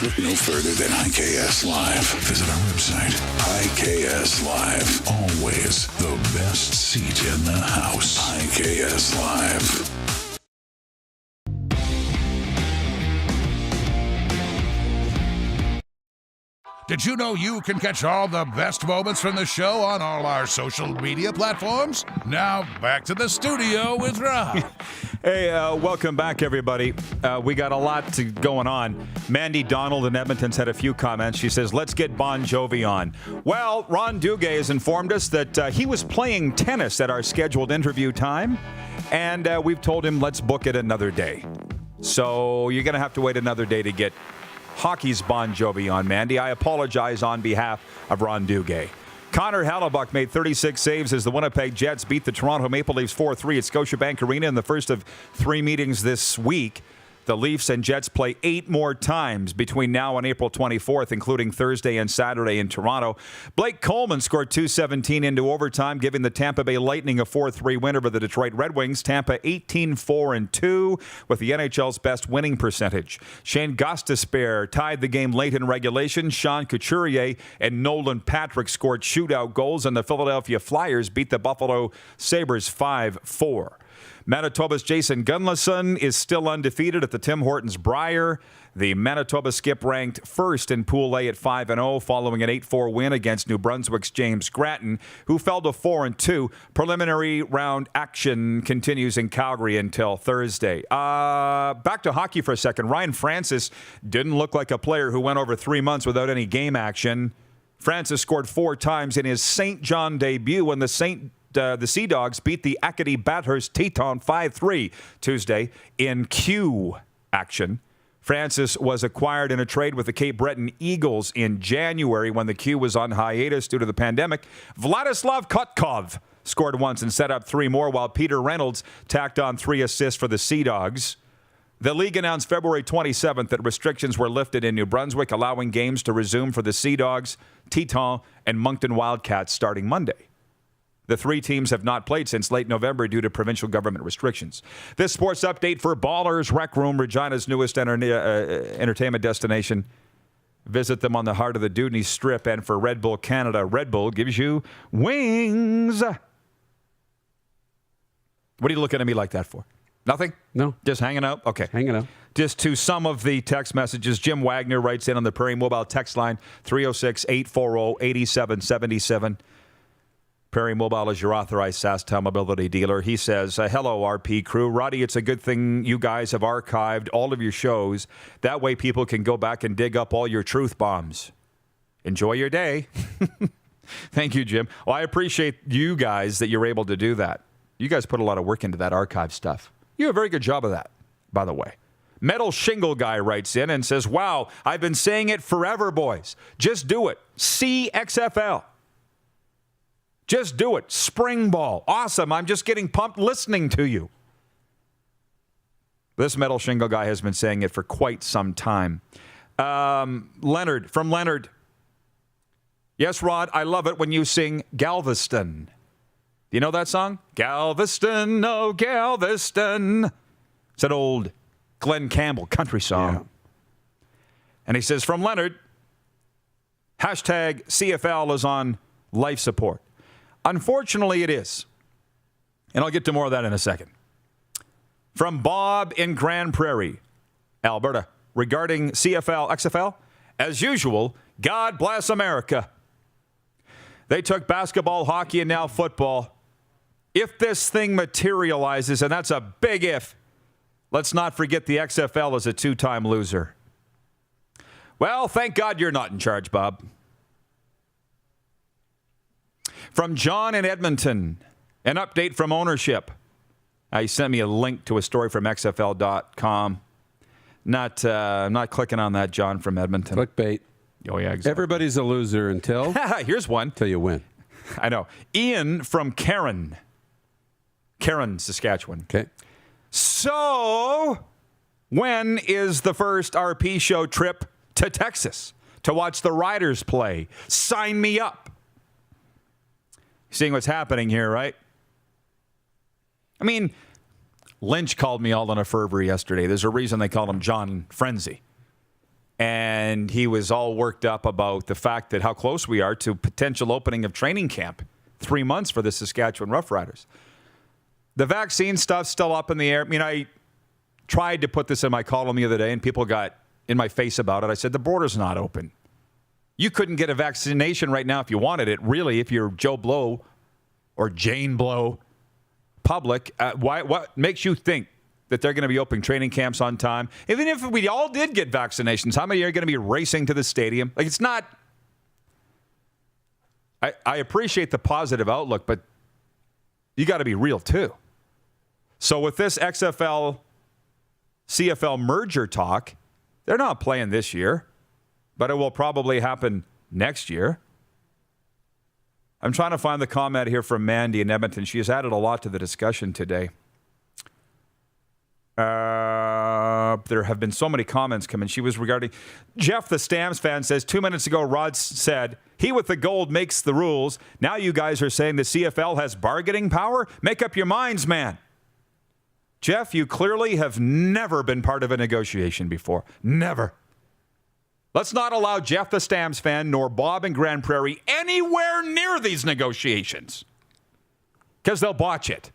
Look no further than IKS Live. Visit our website. IKS Live. Always the best seat in the house. IKS Live. Did you know you can catch all the best moments from the show on all our social media platforms? Now, back to the studio with Rod. Hey, welcome back, everybody. We got a lot going on. Mandy Donald in Edmonton's had a few comments. She says, let's get Bon Jovi on. Well, Ron Duguay has informed us that he was playing tennis at our scheduled interview time, and we've told him, let's book it another day. So you're going to have to wait another day to get hockey's Bon Jovi on, Mandy. I apologize on behalf of Ron Duguay. Connor Hellebuck made 36 saves as the Winnipeg Jets beat the Toronto Maple Leafs 4-3 at Scotiabank Arena in the first of 3 meetings this week. The Leafs and Jets play 8 more times between now and April 24th, including Thursday and Saturday in Toronto. Blake Coleman scored .217 into overtime, giving the Tampa Bay Lightning a 4-3 win over the Detroit Red Wings. Tampa 18-4-2 with the NHL's best winning percentage. Shane Gostisbehere tied the game late in regulation. Sean Couturier and Nolan Patrick scored shootout goals, and the Philadelphia Flyers beat the Buffalo Sabres 5-4. Manitoba's Jason Gunnarsson is still undefeated at the Tim Hortons Brier. The Manitoba skip ranked first in Pool A at 5-0 following an 8-4 win against New Brunswick's James Grattan, who fell to 4-2. Preliminary round action continues in Calgary until Thursday. Back to hockey for a second. Ryan Francis didn't look like a player who went over 3 months without any game action. Francis scored 4 times in his St. John debut when the Sea Dogs beat the Acadie Bathurst Teton 5-3 Tuesday in Q action. Francis was acquired in a trade with the Cape Breton Eagles in January when the Q was on hiatus due to the pandemic. Vladislav Kotkov scored once and set up 3 more, while Peter Reynolds tacked on 3 assists for the Sea Dogs. The league announced February 27th that restrictions were lifted in New Brunswick, allowing games to resume for the Sea Dogs, Teton, and Moncton Wildcats starting Monday. The 3 teams have not played since late November due to provincial government restrictions. This sports update for Ballers Rec Room, Regina's newest entertainment destination. Visit them on the heart of the Dewdney Strip. And for Red Bull Canada, Red Bull gives you wings. What are you looking at me like that for? Nothing? No. Just hanging out? Okay. Hanging out. Just to some of the text messages, Jim Wagner writes in on the Prairie Mobile text line, 306-840-8777. Prairie Mobile is your authorized SaskTel mobility dealer. He says, hello, RP crew. Roddy, it's a good thing you guys have archived all of your shows. That way people can go back and dig up all your truth bombs. Enjoy your day. Thank you, Jim. Well, I appreciate you guys that you're able to do that. You guys put a lot of work into that archive stuff. You do a very good job of that, by the way. Metal Shingle Guy writes in and says, wow, I've been saying it forever, boys. Just do it. CXFL. Just do it. Spring ball. Awesome. I'm just getting pumped listening to you. This Metal Shingle Guy has been saying it for quite some time. Leonard, from Leonard. Yes, Rod, I love it when you sing Galveston. Do you know that song? Galveston, oh Galveston. It's an old Glenn Campbell country song. Yeah. And he says, from Leonard, hashtag CFL is on life support. Unfortunately, it is. And I'll get to more of that in a second. From Bob in Grand Prairie, Alberta, regarding CFL-XFL, as usual, God bless America. They took basketball, hockey, and now football. If this thing materializes, and that's a big if, let's not forget the XFL is a 2-time loser. Well, thank God you're not in charge, Bob. From John in Edmonton, an update from ownership. He sent me a link to a story from XFL.com. I'm not clicking on that, John from Edmonton. Clickbait. Oh, yeah, exactly. Everybody's a loser until... Here's one. Until you win. I know. Ian from Karen, Saskatchewan. Okay. So, when is the first RP show trip to Texas to watch the Riders play? Sign me up. Seeing what's happening here, right? I mean, Lynch called me all in a fervor yesterday. There's a reason they call him John Frenzy. And he was all worked up about the fact that how close we are to potential opening of training camp. 3 months for the Saskatchewan Roughriders. The vaccine stuff's still up in the air. I mean, I tried to put this in my column the other day, and people got in my face about it. I said, the border's not open. You couldn't get a vaccination right now if you wanted it. Really, if you're Joe Blow or Jane Blow public, what makes you think that they're going to be opening training camps on time? Even if we all did get vaccinations, how many are going to be racing to the stadium? Like, it's not... I appreciate the positive outlook, but you got to be real, too. So with this XFL-CFL merger talk, they're not playing this year, but it will probably happen next year. I'm trying to find the comment here from Mandy in Edmonton. She has added a lot to the discussion today. There have been so many comments coming. She was regarding... Jeff, the Stamps fan, says, 2 minutes ago, Rod said, he with the gold makes the rules. Now you guys are saying the CFL has bargaining power? Make up your minds, man. Jeff, you clearly have never been part of a negotiation before. Never. Let's not allow Jeff, the Stamps fan, nor Bob in Grand Prairie anywhere near these negotiations, because they'll botch it.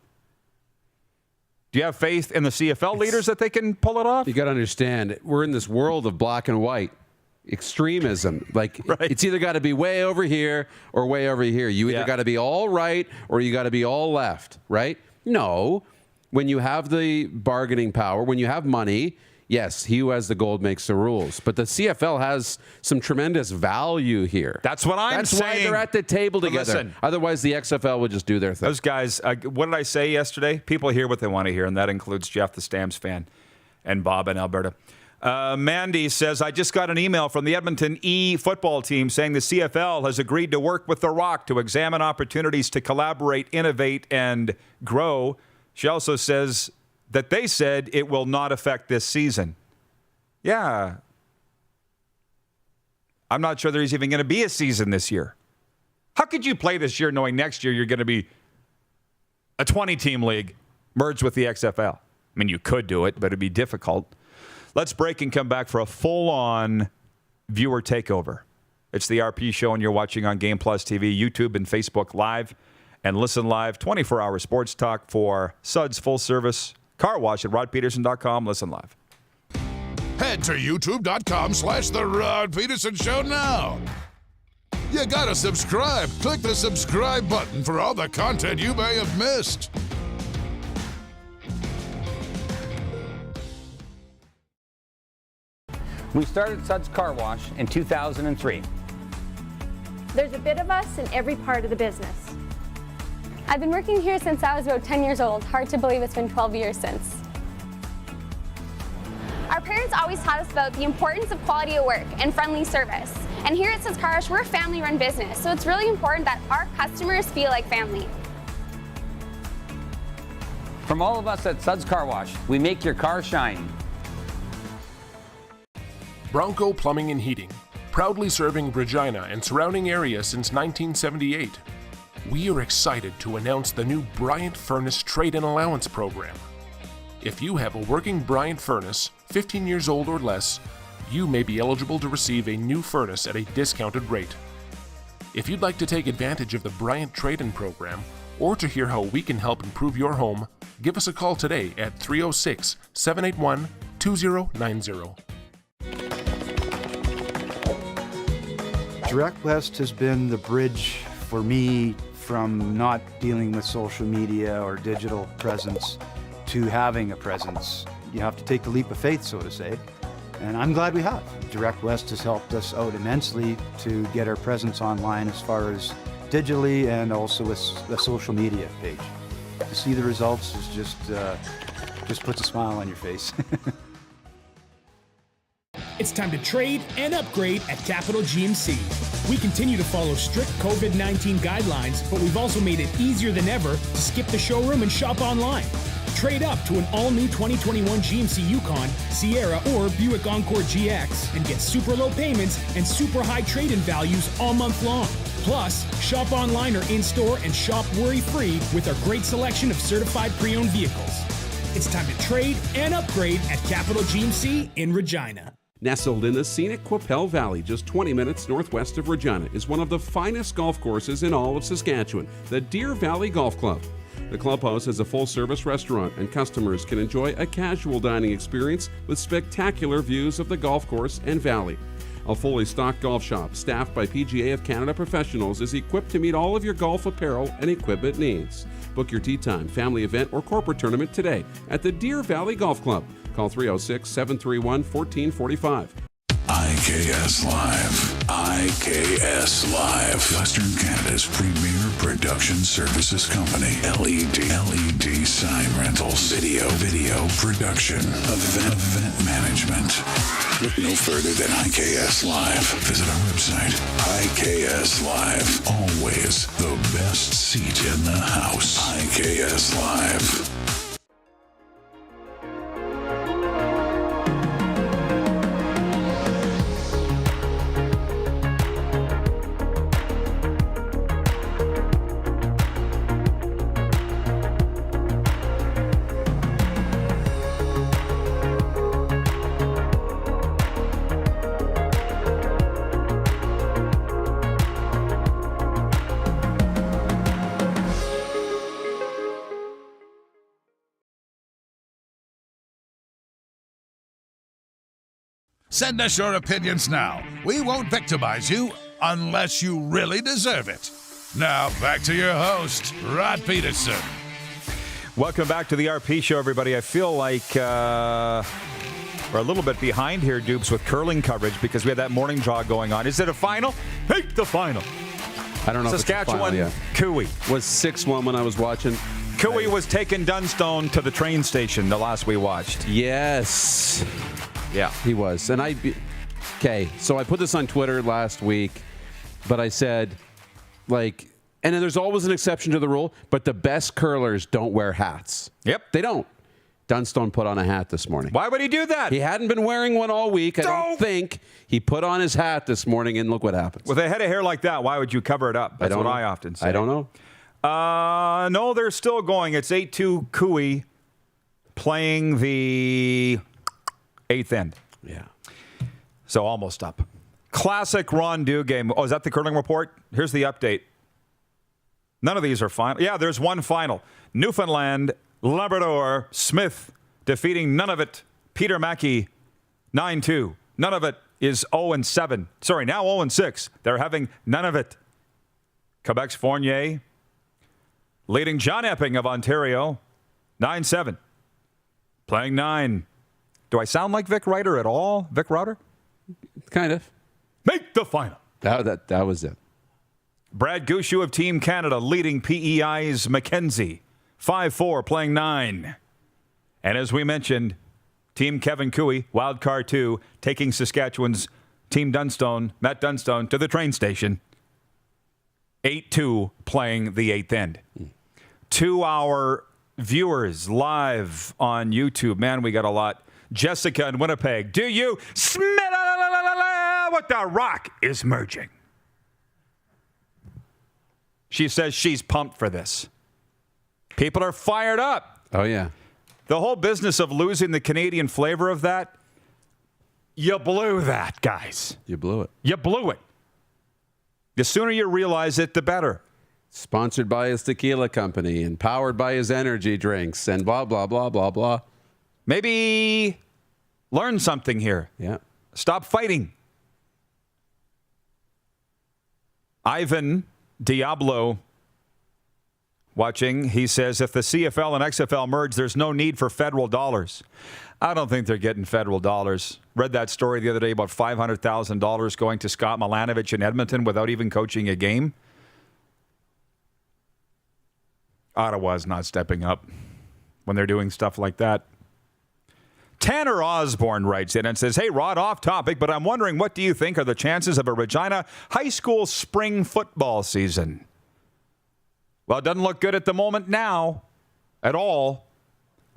Do you have faith in the CFL leaders that they can pull it off? You got to understand, we're in this world of black and white extremism. Like, right. It's either got to be way over here or way over here. You either got to be all right or you got to be all left, right? No. When you have the bargaining power, when you have money, yes, he who has the gold makes the rules. But the CFL has some tremendous value here. That's what I'm saying. That's why they're at the table together. Listen, otherwise, the XFL would just do their thing. Those guys, what did I say yesterday? People hear what they want to hear, and that includes Jeff, the Stamps fan, and Bob in Alberta. Mandy says, I just got an email from the Edmonton E football team saying the CFL has agreed to work with The Rock to examine opportunities to collaborate, innovate, and grow. She also says that they said it will not affect this season. Yeah. I'm not sure there's even going to be a season this year. How could you play this year knowing next year you're going to be a 20-team league merged with the XFL? I mean, you could do it, but it'd be difficult. Let's break and come back for a full-on viewer takeover. It's the RP Show, and you're watching on Game Plus TV, YouTube, and Facebook Live. And listen live, 24-hour sports talk for Suds full-service car wash at rodpedersen.com. Listen live. Head to youtube.com/The Rod Pedersen Show now. You gotta subscribe. Click the subscribe button for all the content you may have missed. We started Suds Car Wash in 2003. There's a bit of us in every part of the business. I've been working here since I was about 10 years old. Hard to believe it's been 12 years since. Our parents always taught us about the importance of quality of work and friendly service. And here at Suds Car Wash, we're a family-run business, so it's really important that our customers feel like family. From all of us at Suds Car Wash, we make your car shine. Bronco Plumbing and Heating, proudly serving Regina and surrounding areas since 1978. We are excited to announce the new Bryant Furnace Trade-in Allowance Program. If you have a working Bryant furnace, 15 years old or less, you may be eligible to receive a new furnace at a discounted rate. If you'd like to take advantage of the Bryant Trade-in Program, or to hear how we can help improve your home, give us a call today at 306-781-2090. Direct West has been the bridge for me from not dealing with social media or digital presence to having a presence. You have to take the leap of faith, so to say, and I'm glad we have. Direct West has helped us out immensely to get our presence online as far as digitally and also with the social media page. To see the results is just puts a smile on your face. It's time to trade and upgrade at Capital GMC. We continue to follow strict COVID-19 guidelines, but we've also made it easier than ever to skip the showroom and shop online. Trade up to an all-new 2021 GMC Yukon, Sierra, or Buick Encore GX and get super low payments and super high trade-in values all month long. Plus, shop online or in-store and shop worry-free with our great selection of certified pre-owned vehicles. It's time to trade and upgrade at Capital GMC in Regina. Nestled in the scenic Qu'Appelle Valley, just 20 minutes northwest of Regina, is one of the finest golf courses in all of Saskatchewan, the Deer Valley Golf Club. The clubhouse has a full-service restaurant, and customers can enjoy a casual dining experience with spectacular views of the golf course and valley. A fully stocked golf shop, staffed by PGA of Canada professionals, is equipped to meet all of your golf apparel and equipment needs. Book your tee time, family event, or corporate tournament today at the Deer Valley Golf Club. Call 306-731-1445. IKS Live. IKS Live. Western Canada's premier production services company. LED sign rentals. Video production. Event management. Look no further than IKS Live. Visit our website. IKS Live. Always the best seat in the house. IKS Live. Send us your opinions now. We won't victimize you unless you really deserve it. Now, back to your host, Rod Pedersen. Welcome back to the RP Show, everybody. I feel like we're a little bit behind here, Dupes, with curling coverage because we had that morning draw going on. Is it a final? Take the final. I don't know Saskatchewan, if it's a final yet. Cooey. Was 6-1 when I was watching. Cooey was taking Dunstone to the train station the last we watched. Yes. Yeah. He was. And okay, so I put this on Twitter last week, but I said, and then there's always an exception to the rule, but the best curlers don't wear hats. Yep. They don't. Dunstone put on a hat this morning. Why would he do that? He hadn't been wearing one all week. I don't think. He put on his hat this morning, and look what happens. With a head of hair like that, why would you cover it up? That's what I often say. I don't know. No, they're still going. It's 8-2 Cooey playing the 8th end. Yeah. So almost up. Classic Ron Dew game. Oh, is that the curling report? Here's the update. None of these are final. Yeah, there's one final. Newfoundland, Labrador, Smith defeating none of it. Peter Mackey, 9-2. None of it is 0-7. Sorry, now 0-6. They're having none of it. Quebec's Fournier leading John Epping of Ontario, 9-7. Playing 9. Do I sound like Vic Ryder at all? Vic Ryder? Kind of. Make the final. That was it. Brad Gushu of Team Canada leading PEI's Mackenzie, 5-4, playing 9. And as we mentioned, Team Kevin Cooey, Wildcard 2, taking Saskatchewan's Team Dunstone, Matt Dunstone, to the train station. 8-2, playing the 8th end. 2-hour viewers live on YouTube. Man, we got a lot. Jessica in Winnipeg. Do you smell what the rock is merging? She says she's pumped for this. People are fired up. Oh, yeah. The whole business of losing the Canadian flavor of that, you blew that, guys. You blew it. You blew it. The sooner you realize it, the better. Sponsored by his tequila company and powered by his energy drinks and blah, blah, blah, blah, blah. Maybe learn something here. Yeah. Stop fighting. Ivan Diablo watching. He says, if the CFL and XFL merge, there's no need for federal dollars. I don't think they're getting federal dollars. Read that story the other day about $500,000 going to Scott Milanovich in Edmonton without even coaching a game. Ottawa's not stepping up when they're doing stuff like that. Tanner Osborne writes in and says, hey, Rod, off topic, but I'm wondering, what do you think are the chances of a Regina high school spring football season? Well, it doesn't look good at the moment now at all.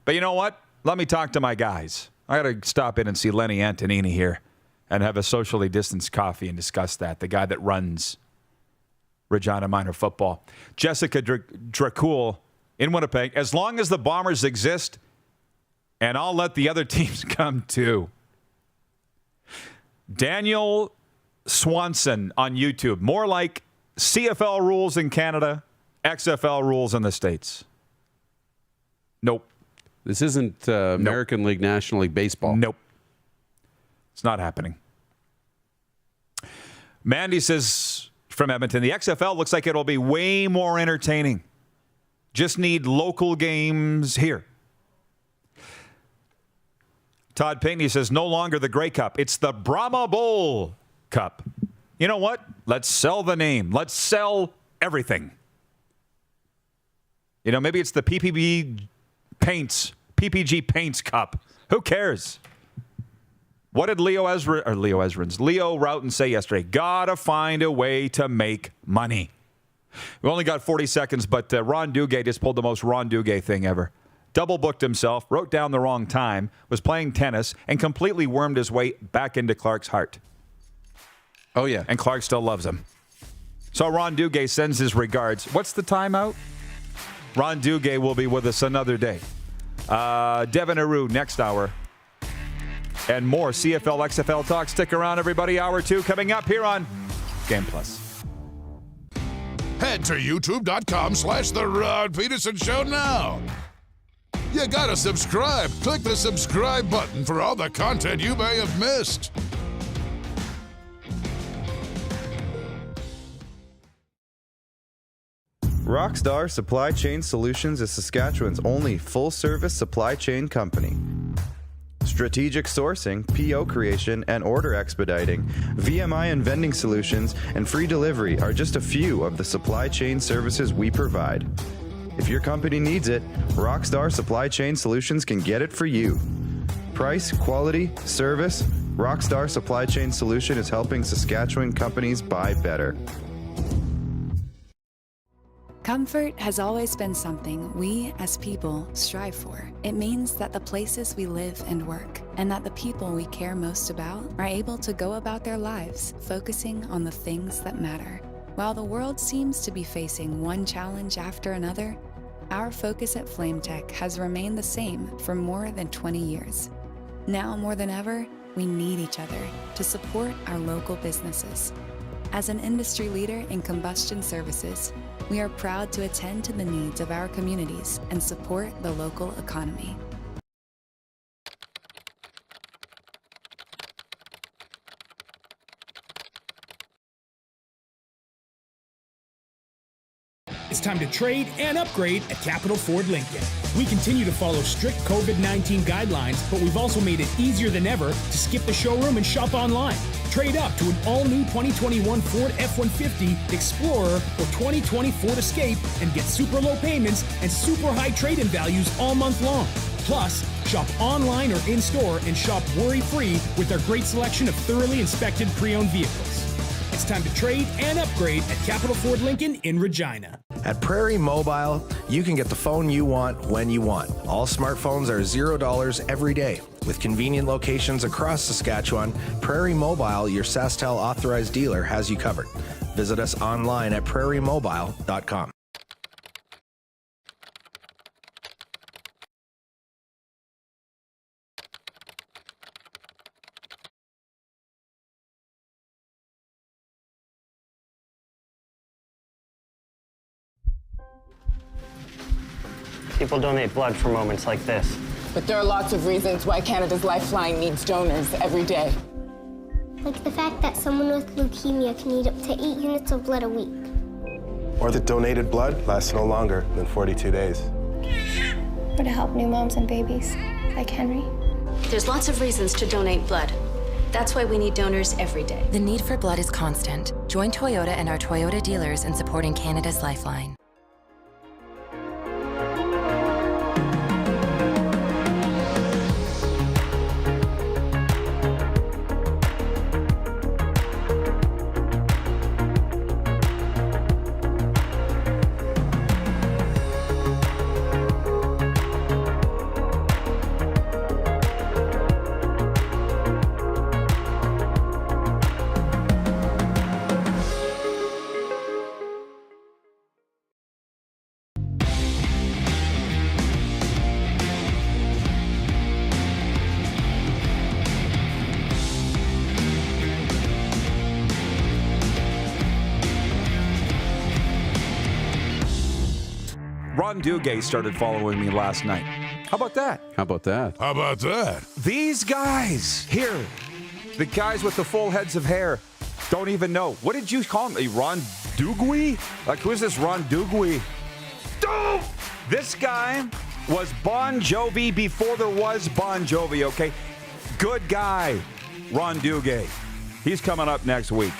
But you know what? Let me talk to my guys. I got to stop in and see Lenny Antonini here and have a socially distanced coffee and discuss that, the guy that runs Regina Minor football. Jessica Dracul in Winnipeg. As long as the Bombers exist, and I'll let the other teams come too. Daniel Swanson on YouTube. More like CFL rules in Canada, XFL rules in the States. Nope. This isn't American League, National League Baseball. Nope. It's not happening. Mandy says from Edmonton, the XFL looks like it'll be way more entertaining. Just need local games here. Todd Pinckney says, no longer the Grey Cup. It's the Brahma Bowl Cup. You know what? Let's sell the name. Let's sell everything. You know, maybe it's the PPG Paints Cup. Who cares? What did Leo Roughton say yesterday? Gotta find a way to make money. We only got 40 seconds, but Ron Duguay just pulled the most Ron Duguay thing ever. Double booked himself, wrote down the wrong time, was playing tennis, and completely wormed his way back into Clark's heart. Oh, yeah. And Clark still loves him. So Ron Duguay sends his regards. What's the timeout? Ron Duguay will be with us another day. Devin Heroux next hour. And more CFL-XFL talk. Stick around, everybody. Hour 2 coming up here on Game Plus. Head to youtube.com/The Rod Pedersen Show now. You gotta subscribe. Click the subscribe button for all the content you may have missed. Rockstar Supply Chain Solutions is Saskatchewan's only full-service supply chain company. Strategic sourcing, PO creation, and order expediting, VMI and vending solutions, and free delivery are just a few of the supply chain services we provide. If your company needs it, Rockstar Supply Chain Solutions can get it for you. Price, quality, service. Rockstar Supply Chain Solution is helping Saskatchewan companies buy better. Comfort has always been something we as people strive for. It means that the places we live and work, and that the people we care most about, are able to go about their lives focusing on the things that matter. While the world seems to be facing one challenge after another, our focus at FlameTech has remained the same for more than 20 years. Now more than ever, we need each other to support our local businesses. As an industry leader in combustion services, we are proud to attend to the needs of our communities and support the local economy. It's time to trade and upgrade at Capital Ford Lincoln. We continue to follow strict COVID-19 guidelines, but we've also made it easier than ever to skip the showroom and shop online. Trade up to an all-new 2021 Ford F-150, Explorer, or 2020 Ford Escape and get super low payments and super high trade-in values all month long. Plus, shop online or in-store and shop worry-free with our great selection of thoroughly inspected pre-owned vehicles. It's time to trade and upgrade at Capital Ford Lincoln in Regina. At Prairie Mobile, you can get the phone you want when you want. All smartphones are $0 every day. With convenient locations across Saskatchewan, Prairie Mobile, your SaskTel authorized dealer, has you covered. Visit us online at prairiemobile.com. People donate blood for moments like this. But there are lots of reasons why Canada's Lifeline needs donors every day. Like the fact that someone with leukemia can need up to 8 units of blood a week. Or that donated blood lasts no longer than 42 days. Or to help new moms and babies, like Henry. There's lots of reasons to donate blood. That's why we need donors every day. The need for blood is constant. Join Toyota and our Toyota dealers in supporting Canada's Lifeline. Ron Duguay started following me last night. How about that? How about that? How about that? These guys here, the guys with the full heads of hair, don't even know. What did you call him? Ron Duguay? Like, who's this Ron Duguay? This guy was Bon Jovi before there was Bon Jovi, okay? Good guy, Ron Duguay. He's coming up next week.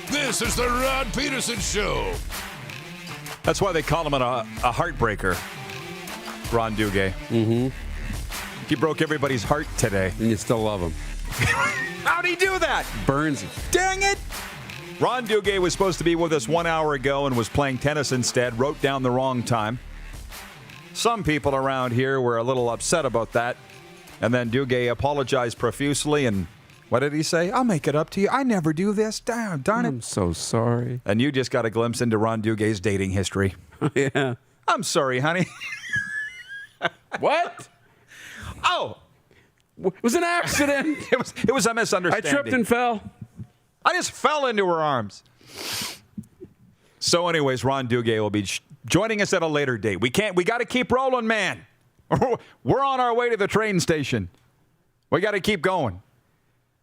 This is the Rod Pedersen Show. That's why they call him a heartbreaker, Ron Duguay. Mm-hmm. He broke everybody's heart today. And you still love him. How'd he do that? Burns you. Dang it! Ron Duguay was supposed to be with us 1 hour ago and was playing tennis instead, wrote down the wrong time. Some people around here were a little upset about that. And then Duguay apologized profusely, and what did he say? I'll make it up to you. I never do this. Darn it. I'm so sorry. And you just got a glimpse into Ron Dugay's dating history. Yeah. I'm sorry, honey. What? Oh. It was an accident. It was a misunderstanding. I tripped and fell. I just fell into her arms. So anyways, Ron Duguay will be joining us at a later date. We got to keep rolling, man. We're on our way to the train station. We got to keep going.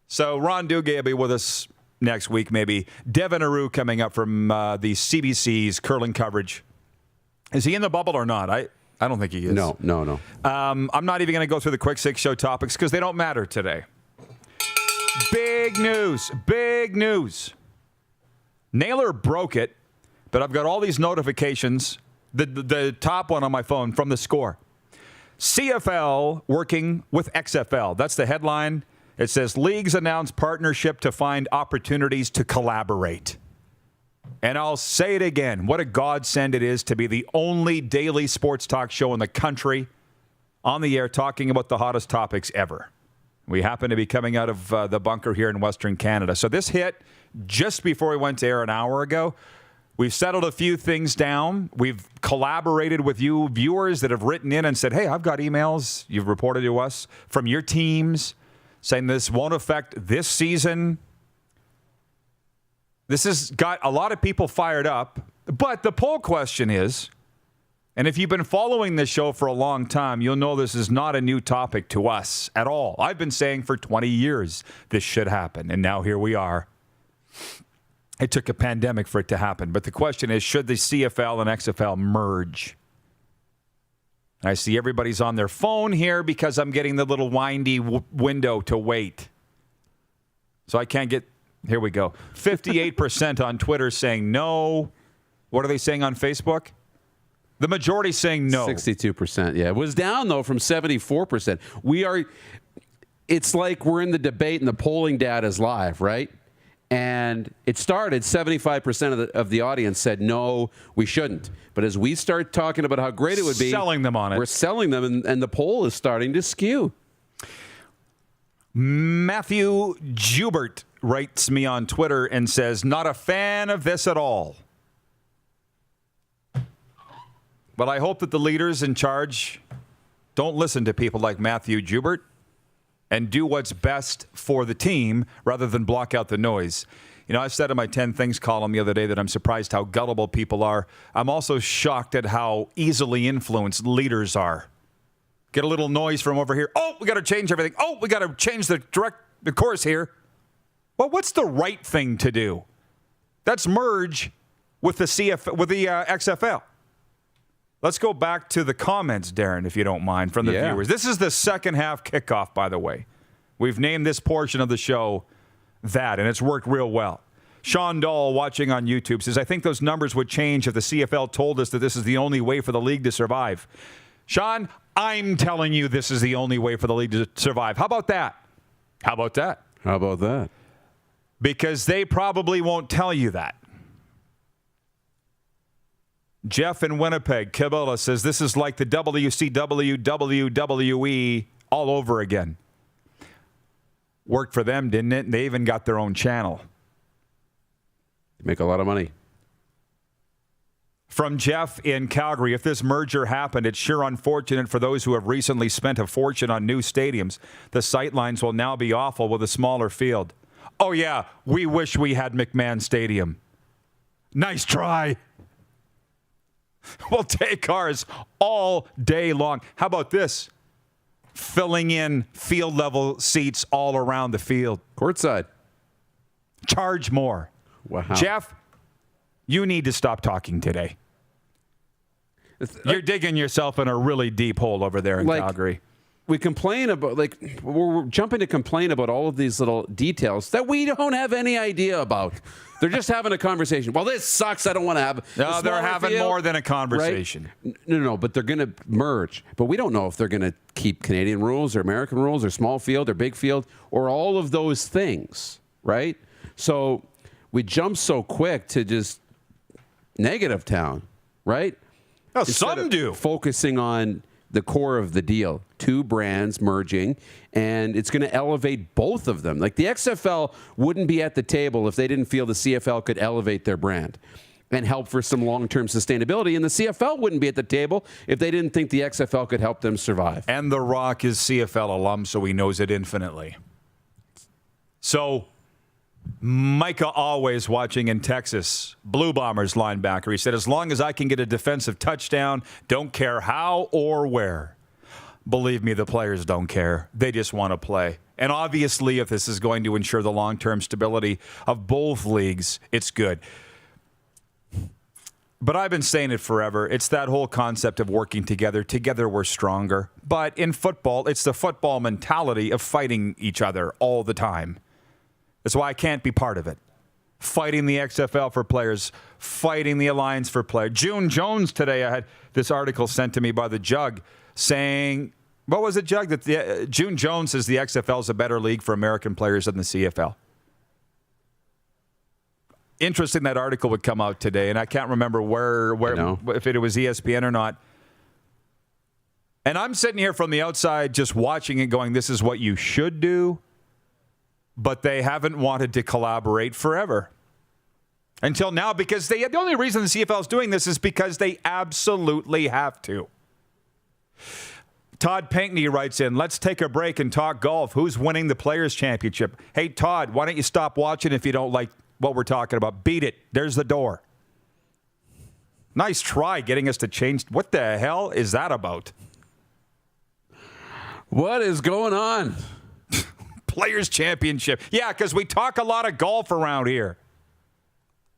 So Ron Duguay will be with us next week, maybe. Devin Heroux coming up from the CBC's curling coverage. Is he in the bubble or not? I don't think he is. No. I'm not even going to go through the quick six show topics because they don't matter today. Big news. Naylor broke it, but I've got all these notifications. The top one on my phone from the Score. CFL working with XFL. That's the headline. It says, leagues announce partnership to find opportunities to collaborate. And I'll say it again. What a godsend it is to be the only daily sports talk show in the country on the air talking about the hottest topics ever. We happen to be coming out of the bunker here in Western Canada. So this hit just before we went to air an hour ago. We've settled a few things down. We've collaborated with you viewers that have written in and said, hey, I've got emails you've reported to us from your teams saying this won't affect this season. This has got a lot of people fired up. But the poll question is, and if you've been following this show for a long time, you'll know this is not a new topic to us at all. I've been saying for 20 years this should happen, and now here we are. It took a pandemic for it to happen. But the question is, should the CFL and XFL merge? I see everybody's on their phone here because I'm getting the little windy window to wait. So I can't get... Here we go. 58% on Twitter saying no. What are they saying on Facebook? The majority saying no. 62%. Yeah, it was down though from 74%. It's like we're in the debate and the polling data is live, right? And it started, 75% of the audience said no, we shouldn't. But as we start talking about how great it would be, selling them on it. We're selling them, and the poll is starting to skew. Matthew Jubert writes me on Twitter and says, not a fan of this at all. But I hope that the leaders in charge don't listen to people like Matthew Jubert and do what's best for the team rather than block out the noise. You know, I said in my 10 Things column the other day that I'm surprised how gullible people are. I'm also shocked at how easily influenced leaders are. Get a little noise from over here. Oh, we got to change everything. Oh, we got to change the course here. Well, what's the right thing to do? That's merge with the XFL. Let's go back to the comments, Darren, if you don't mind, from the viewers. This is the second half kickoff, by the way. We've named this portion of the show that, and it's worked real well. Sean Dahl, watching on YouTube, says, I think those numbers would change if the CFL told us that this is the only way for the league to survive. Sean, I'm telling you this is the only way for the league to survive. How about that? How about that? How about that? Because they probably won't tell you that. Jeff in Winnipeg, Kabila, says this is like the WCW, WWE all over again. Worked for them, didn't it? And they even got their own channel. Make a lot of money. From Jeff in Calgary, if this merger happened, it's sure unfortunate for those who have recently spent a fortune on new stadiums. The sightlines will now be awful with a smaller field. Oh, yeah, we wish we had McMahon Stadium. Nice try. We'll take ours all day long. How about this? Filling in field level seats all around the field. Courtside. Charge more. Wow. Jeff, you need to stop talking today. You're digging yourself in a really deep hole over there in Calgary. We complain about, we're jumping to complain about all of these little details that we don't have any idea about. They're just having a conversation. Well, this sucks. I don't want to have. No, they're having more than a conversation. Right? No, but they're going to merge. But we don't know if they're going to keep Canadian rules or American rules or small field or big field or all of those things, right? So we jump so quick to just negative town, right? Well, some do. Focusing on the core of the deal, two brands merging, and it's going to elevate both of them. Like the XFL wouldn't be at the table if they didn't feel the CFL could elevate their brand and help for some long-term sustainability, and the CFL wouldn't be at the table if they didn't think the XFL could help them survive. And The Rock is CFL alum, so he knows it infinitely. So Micah always watching in Texas, Blue Bombers linebacker. He said, as long as I can get a defensive touchdown, don't care how or where. Believe me, the players don't care. They just want to play. And obviously, if this is going to ensure the long-term stability of both leagues, it's good. But I've been saying it forever. It's that whole concept of working together. Together, we're stronger. But in football, it's the football mentality of fighting each other all the time. That's why I can't be part of it. fighting the XFL for players, fighting the Alliance for players. June Jones today, I had this article sent to me by the Jug saying, what was it, Jug? That June Jones says the XFL is a better league for American players than the CFL. Interesting that article would come out today, and I can't remember where if it was ESPN or not. And I'm sitting here from the outside just watching it going, this is what you should do. But they haven't wanted to collaborate forever. Until now, because the only reason the CFL is doing this is because they absolutely have to. Todd Pinkney writes in, let's take a break and talk golf. Who's winning the Players' Championship? Hey, Todd, why don't you stop watching if you don't like what we're talking about? Beat it. There's the door. Nice try getting us to change. What the hell is that about? What is going on? Players' Championship. Yeah, because we talk a lot of golf around here.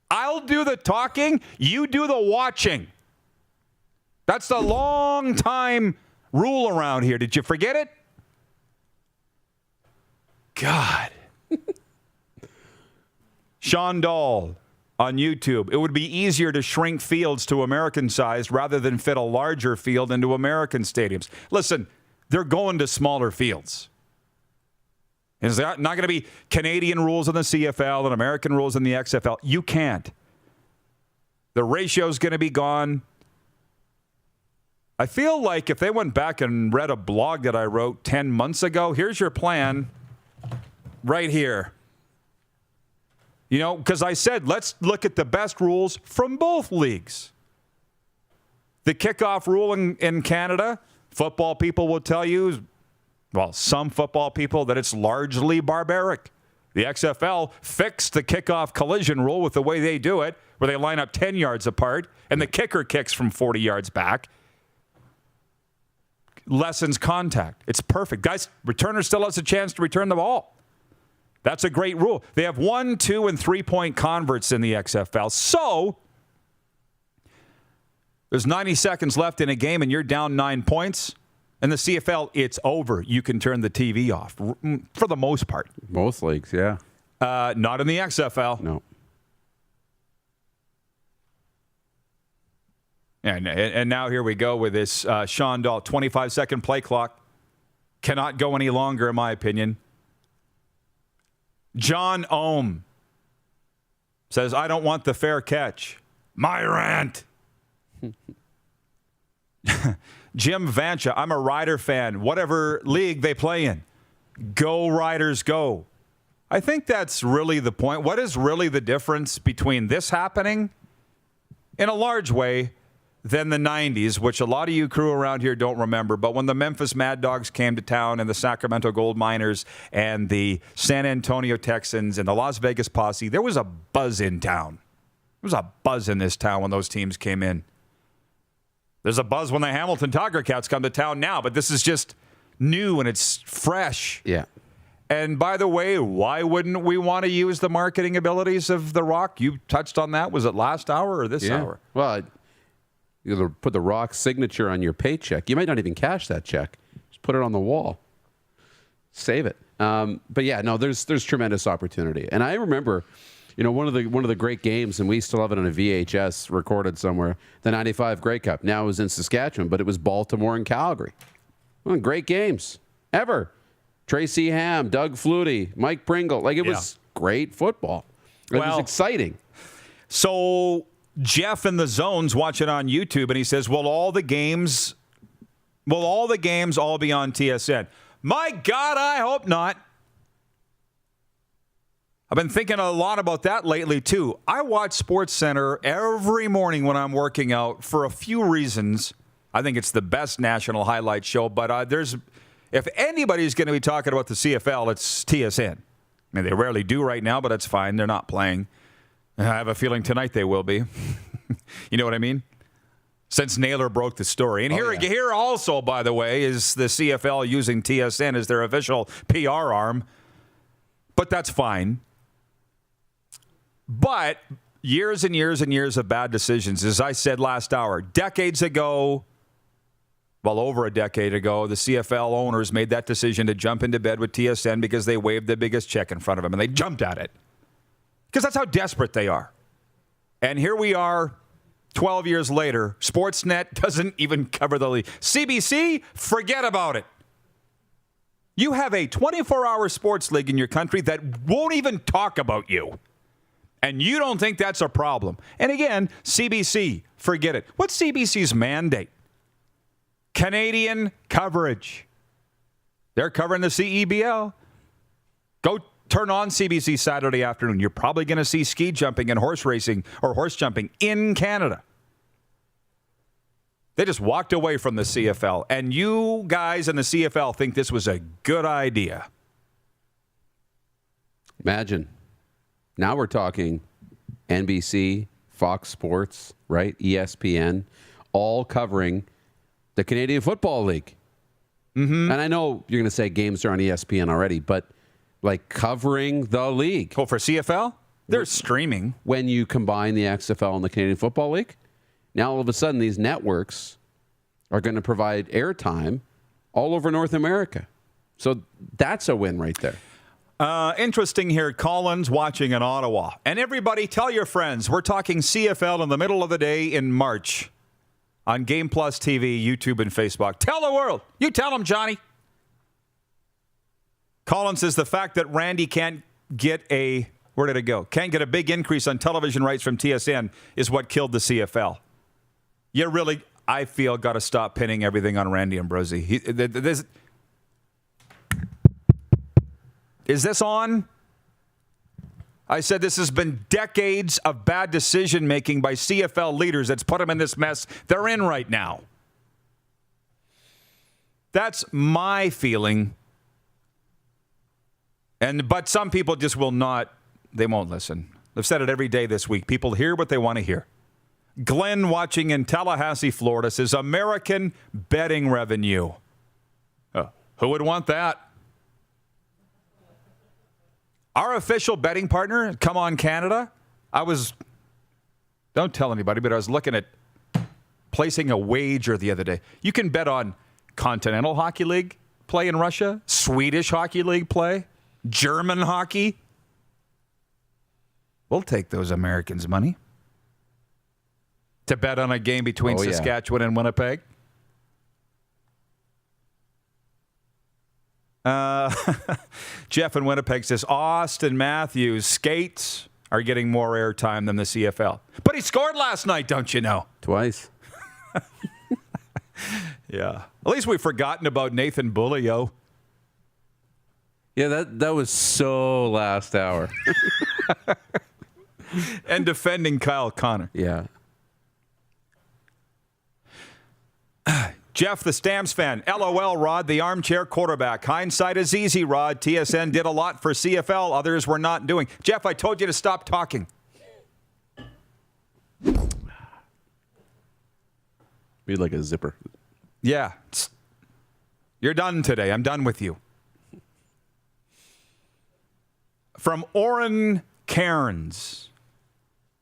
I'll do the talking, you do the watching. That's the long time rule around here. Did you forget it? God. Sean Dahl on YouTube. It would be easier to shrink fields to American-sized rather than fit a larger field into American stadiums. Listen, they're going to smaller fields. Is that not going to be Canadian rules in the CFL and American rules in the XFL? You can't. The ratio is going to be gone. I feel like if they went back and read a blog that I wrote 10 months ago, here's your plan right here. You know, because I said, let's look at the best rules from both leagues. The kickoff rule in Canada, football people will tell you, well, some football people, that it's largely barbaric. The XFL fixed the kickoff collision rule with the way they do it, where they line up 10 yards apart, and the kicker kicks from 40 yards back. Lessens contact. It's perfect. Guys, returner still has a chance to return the ball. That's a great rule. They have 1, 2, and 3-point converts in the XFL. So, there's 90 seconds left in a game, and you're down 9 points. In the CFL, it's over. You can turn the TV off for the most part. Most leagues, yeah. Not in the XFL. No. And now here we go with this Sean Dahl 25-second play clock. Cannot go any longer, in my opinion. John Ohm says, I don't want the fair catch. My rant. Jim Vancha, I'm a Rider fan. Whatever league they play in, go Riders, go. I think that's really the point. What is really the difference between this happening, in a large way, than the 90s, which a lot of you crew around here don't remember, but when the Memphis Mad Dogs came to town and the Sacramento Gold Miners and the San Antonio Texans and the Las Vegas Posse, there was a buzz in town. There was a buzz in this town when those teams came in. There's a buzz when the Hamilton Tiger Cats come to town now, but this is just new and it's fresh. Yeah. And by the way, why wouldn't we want to use the marketing abilities of The Rock? You touched on that. Was it last hour or this hour? Well, you'll put The Rock's signature on your paycheck. You might not even cash that check. Just put it on the wall. Save it. But yeah, no, there's tremendous opportunity. And I remember, one of the great games, and we still have it on a VHS recorded somewhere, the 95 Grey Cup. Now it was in Saskatchewan, but it was Baltimore and Calgary. One of the great games ever. Tracy Ham, Doug Flutie, Mike Pringle. It was great football. It was exciting. So Jeff in the Zone's watching on YouTube, and he says, will all the games all be on TSN? My God, I hope not. I've been thinking a lot about that lately, too. I watch SportsCenter every morning when I'm working out for a few reasons. I think it's the best national highlight show, but if anybody's going to be talking about the CFL, it's TSN. I mean, they rarely do right now, but that's fine. They're not playing. I have a feeling tonight they will be. You know what I mean? Since Naylor broke the story. And here also, by the way, is the CFL using TSN as their official PR arm. But that's fine. But years and years and years of bad decisions. As I said last hour, over a decade ago, the CFL owners made that decision to jump into bed with TSN because they waved the biggest check in front of them, and they jumped at it. Because that's how desperate they are. And here we are 12 years later. Sportsnet doesn't even cover the league. CBC, forget about it. You have a 24-hour sports league in your country that won't even talk about you. And you don't think that's a problem. And again, CBC, forget it. What's CBC's mandate? Canadian coverage. They're covering the CEBL. Go turn on CBC Saturday afternoon. You're probably going to see ski jumping and horse racing or horse jumping in Canada. They just walked away from the CFL. And you guys in the CFL think this was a good idea. Imagine. Now we're talking NBC, Fox Sports, right? ESPN, all covering the Canadian Football League. Mm-hmm. And I know you're going to say games are on ESPN already, but like covering the league. Oh, for CFL? They're streaming. When you combine the XFL and the Canadian Football League, now all of a sudden these networks are going to provide airtime all over North America. So that's a win right there. Interesting here. Colin's watching in Ottawa. And everybody tell your friends, we're talking CFL in the middle of the day in March on Game Plus TV, YouTube, and Facebook. Tell the world. You tell them, Johnny. Colin says the fact that Randy can't get a, where did it go? Can't get a big increase on television rights from TSN is what killed the CFL. You really, I feel, got to stop pinning everything on Randy Ambrosi. Is this on? I said this has been decades of bad decision-making by CFL leaders that's put them in this mess they're in right now. That's my feeling. But some people just will not, they won't listen. I've said it every day this week. People hear what they want to hear. Glenn, watching in Tallahassee, Florida, says American betting revenue. Who would want that? Our official betting partner, Come On Canada, don't tell anybody, but I was looking at placing a wager the other day. You can bet on Continental Hockey League play in Russia, Swedish Hockey League play, German hockey. We'll take those Americans' money to bet on a game between Saskatchewan and Winnipeg. Jeff in Winnipeg says Austin Matthews skates are getting more airtime than the CFL. But he scored last night, don't you know? Twice. Yeah. At least we've forgotten about Nathan Bulio. Yeah, that was so last hour. And defending Kyle Connor. Yeah. Jeff, the Stamps fan. LOL, Rod, the armchair quarterback. Hindsight is easy, Rod. TSN did a lot for CFL. Others were not doing. Jeff, I told you to stop talking. Be like a zipper. Yeah. You're done today. I'm done with you. From Oren Cairns.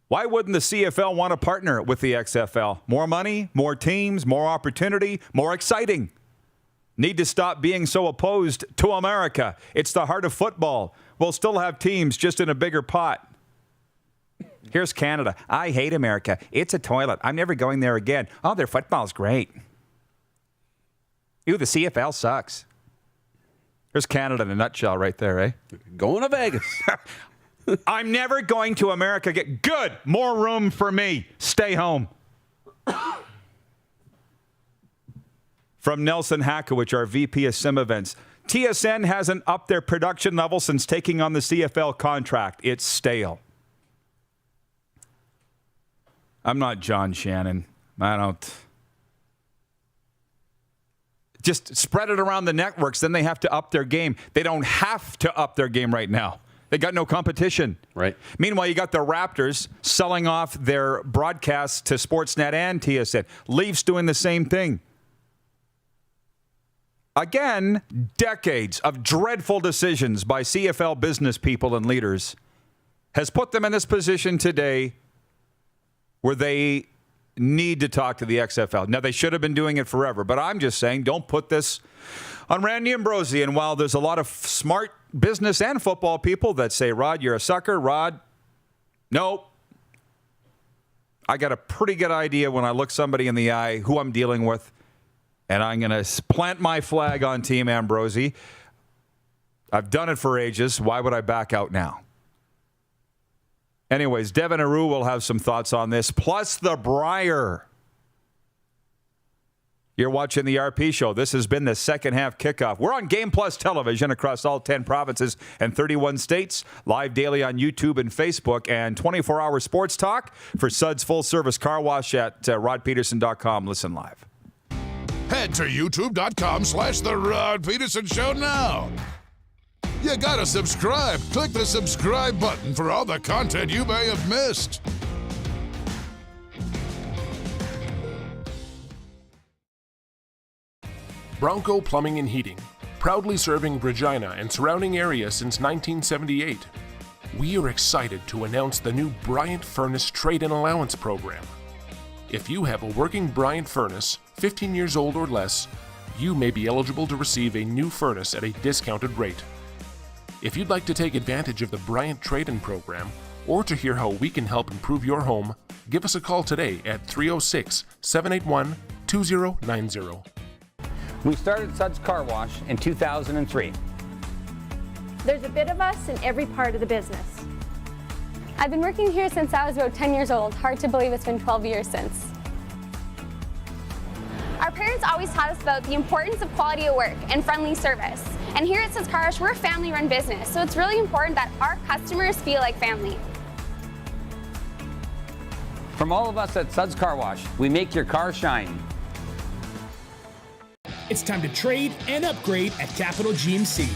Why wouldn't the CFL want to partner with the XFL? More money, more teams, more opportunity, more exciting. Need to stop being so opposed to America. It's the heart of football. We'll still have teams just in a bigger pot. Here's Canada. I hate America. It's a toilet. I'm never going there again. Oh, their football's great. Ew, the CFL sucks. Here's Canada in a nutshell right there, eh? Going to Vegas. I'm never going to America. Good. More room for me. Stay home. From Nelson Hakowich, our VP of Sim Events. TSN hasn't upped their production level since taking on the CFL contract. It's stale. I'm not John Shannon. I don't. Just spread it around the networks. Then they have to up their game. They don't have to up their game right now. They got no competition. Right. Meanwhile, you got the Raptors selling off their broadcasts to Sportsnet and TSN. Leafs doing the same thing. Again, decades of dreadful decisions by CFL business people and leaders has put them in this position today where they need to talk to the XFL. Now, they should have been doing it forever, but I'm just saying don't put this on Randy Ambrosi. And while there's a lot of smart business and football people that say, Rod, you're a sucker. Rod, Nope. I got a pretty good idea when I look somebody in the eye who I'm dealing with, and I'm going to plant my flag on Team Ambrosie. I've done it for ages. Why would I back out now? Anyways, Devin and Heroux will have some thoughts on this, plus the Brier. You're watching the RP Show. This has been the second half kickoff. We're on Game Plus television across all 10 provinces and 31 states. Live daily on YouTube and Facebook. And 24-hour sports talk for Suds Full Service Car Wash at rodpedersen.com. Listen live. Head to youtube.com/The Rod Pedersen Show now. You gotta subscribe. Click the subscribe button for all the content you may have missed. Bronco Plumbing and Heating, proudly serving Regina and surrounding areas since 1978. We are excited to announce the new Bryant Furnace Trade-in Allowance Program. If you have a working Bryant furnace, 15 years old or less, you may be eligible to receive a new furnace at a discounted rate. If you'd like to take advantage of the Bryant Trade-in Program, or to hear how we can help improve your home, give us a call today at 306-781-2090. We started Suds Car Wash in 2003. There's a bit of us in every part of the business. I've been working here since I was about 10 years old. Hard to believe it's been 12 years since. Our parents always taught us about the importance of quality of work and friendly service. And here at Suds Car Wash, we're a family-run business, so it's really important that our customers feel like family. From all of us at Suds Car Wash, we make your car shine. It's time to trade and upgrade at Capital GMC.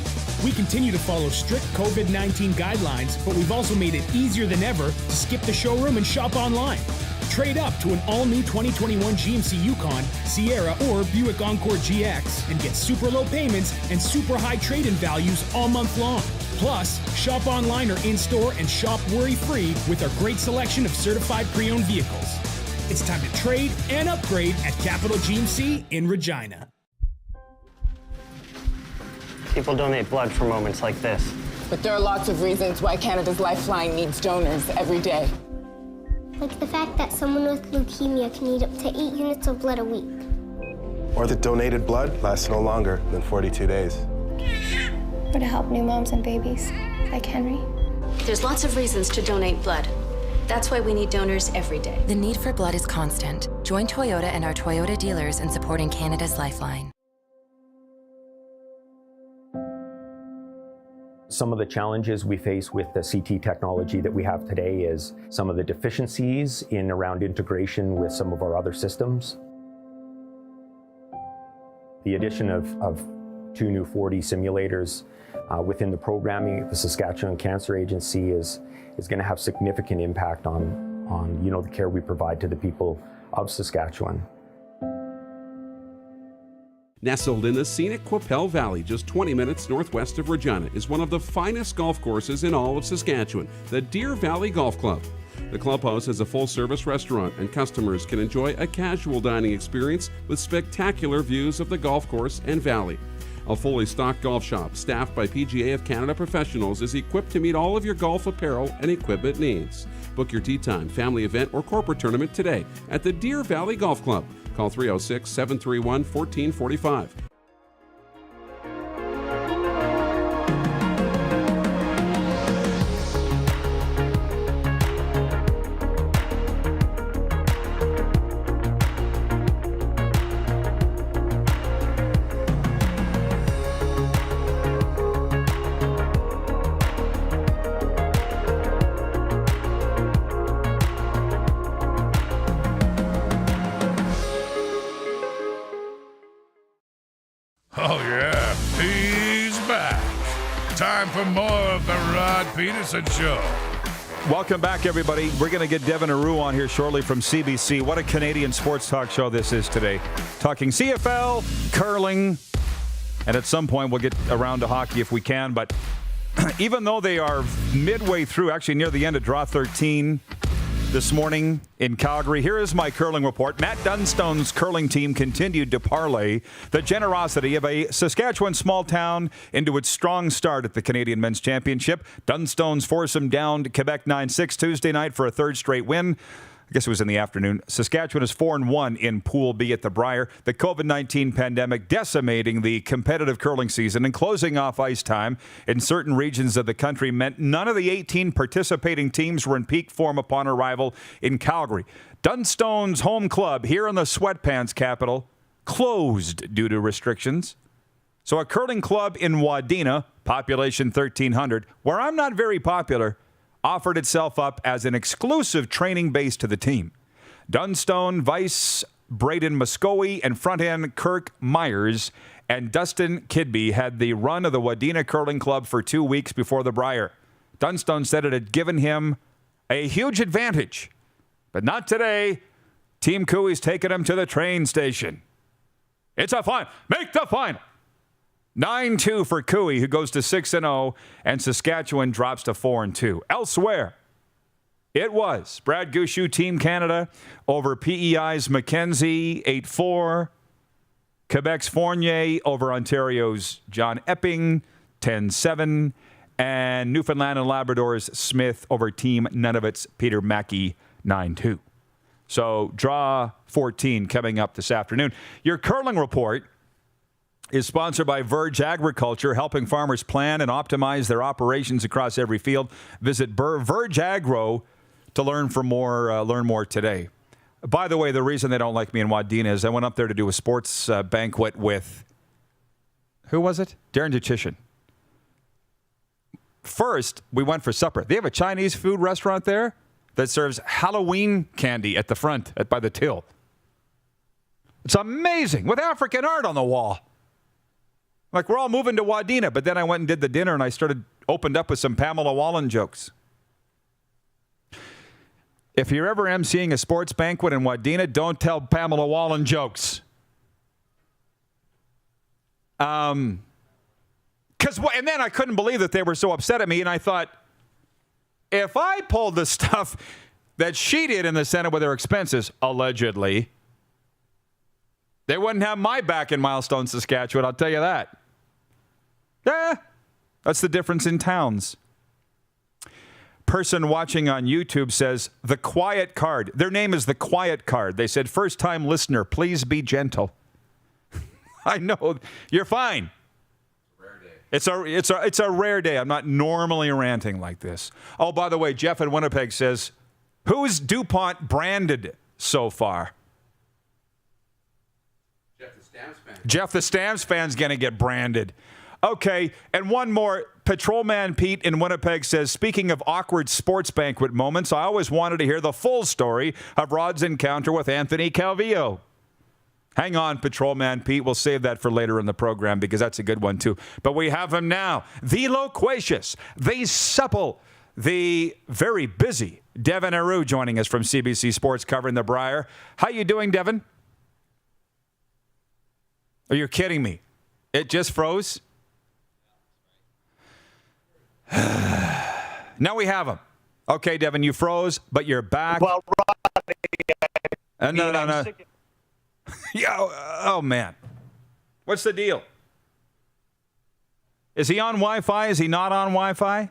We continue to follow strict COVID-19 guidelines, but we've also made it easier than ever to skip the showroom and shop online. Trade up to an all-new 2021 GMC Yukon, Sierra, or Buick Encore GX and get super low payments and super high trade-in values all month long. Plus, shop online or in-store and shop worry-free with our great selection of certified pre-owned vehicles. It's time to trade and upgrade at Capital GMC in Regina. People donate blood for moments like this. But there are lots of reasons why Canada's Lifeline needs donors every day. Like the fact that someone with leukemia can need up to 8 units of blood a week. Or that donated blood lasts no longer than 42 days. Or to help new moms and babies, like Henry. There's lots of reasons to donate blood. That's why we need donors every day. The need for blood is constant. Join Toyota and our Toyota dealers in supporting Canada's Lifeline. Some of the challenges we face with the CT technology that we have today is some of the deficiencies in around integration with some of our other systems. The addition of 2 new 4D simulators within the programming, the Saskatchewan Cancer Agency is going to have significant impact on the care we provide to the people of Saskatchewan. Nestled in the scenic Qu'Appelle Valley, just 20 minutes northwest of Regina, is one of the finest golf courses in all of Saskatchewan, the Deer Valley Golf Club. The clubhouse has a full-service restaurant, and customers can enjoy a casual dining experience with spectacular views of the golf course and valley. A fully stocked golf shop, staffed by PGA of Canada professionals, is equipped to meet all of your golf apparel and equipment needs. Book your tee time, family event, or corporate tournament today at the Deer Valley Golf Club. Call 306-731-1445. Oh, yeah, he's back. Time for more of the Rod Pedersen Show. Welcome back, everybody. We're going to get Devin and Heroux on here shortly from CBC. What a Canadian sports talk show this is today. Talking CFL, curling, and at some point we'll get around to hockey if we can. But even though they are midway through, actually near the end of Draw 13, this morning in Calgary. Here is my curling report. Matt Dunstone's curling team continued to parlay the generosity of a Saskatchewan small town into its strong start at the Canadian Men's Championship. Dunstone's foursome downed Quebec 9-6 Tuesday night for a third straight win. I guess it was in the afternoon. Saskatchewan is 4-1 in Pool B at the Brier. The COVID-19 pandemic decimating the competitive curling season and closing off ice time in certain regions of the country meant none of the 18 participating teams were in peak form upon arrival in Calgary. Dunstone's home club here in the sweatpants capital closed due to restrictions. So a curling club in Wadena, population 1,300, where I'm not very popular, offered itself up as an exclusive training base to the team. Dunstone, Vice, Braden Muscovy, and front-end Kirk Myers and Dustin Kidby had the run of the Wadena Curling Club for 2 weeks before the Brier. Dunstone said it had given him a huge advantage. But not today. Team Cooey's taking him to the train station. It's a final. Make the final. 9-2 for Cooey, who goes to 6-0, and Saskatchewan drops to 4-2. Elsewhere, it was Brad Gushu, Team Canada, over PEI's Mackenzie, 8-4. Quebec's Fournier over Ontario's John Epping, 10-7. And Newfoundland and Labrador's Smith over Team Nunavut's Peter Mackey, 9-2. So draw 14 coming up this afternoon. Your curling report is sponsored by Verge Agriculture, helping farmers plan and optimize their operations across every field. Visit Verge Agro to learn more today. By the way, the reason they don't like me in Wadena is I went up there to do a sports banquet with, who was it? Darren Duchishin. First, we went for supper. They have a Chinese food restaurant there that serves Halloween candy at the front, by the till. It's amazing, with African art on the wall. Like, we're all moving to Wadena, but then I went and did the dinner, and I opened up with some Pamela Wallen jokes. If you're ever emceeing a sports banquet in Wadena, don't tell Pamela Wallen jokes. And then I couldn't believe that they were so upset at me, and I thought, if I pulled the stuff that she did in the Senate with her expenses, allegedly, they wouldn't have my back in Milestone, Saskatchewan, I'll tell you that. That's the difference in towns. Person watching on YouTube says, The Quiet Card. Their name is The Quiet Card. They said, first-time listener, please be gentle. I know. You're fine. It's a rare day. I'm not normally ranting like this. Oh, by the way, Jeff in Winnipeg says, who's DuPont branded so far? Jeff the Stamps fan's going to get branded. Okay, and one more. Patrolman Pete in Winnipeg says, speaking of awkward sports banquet moments, I always wanted to hear the full story of Rod's encounter with Anthony Calvillo. Hang on, Patrolman Pete. We'll save that for later in the program because that's a good one, too. But we have him now. The loquacious, the supple, the very busy Devin Heroux joining us from CBC Sports covering the Brier. How you doing, Devin? Are you kidding me? It just froze? Now we have him. Okay, Devin, you froze, but you're back. Well, no. Yeah, oh, man. What's the deal? Is he on Wi-Fi? Is he not on Wi-Fi?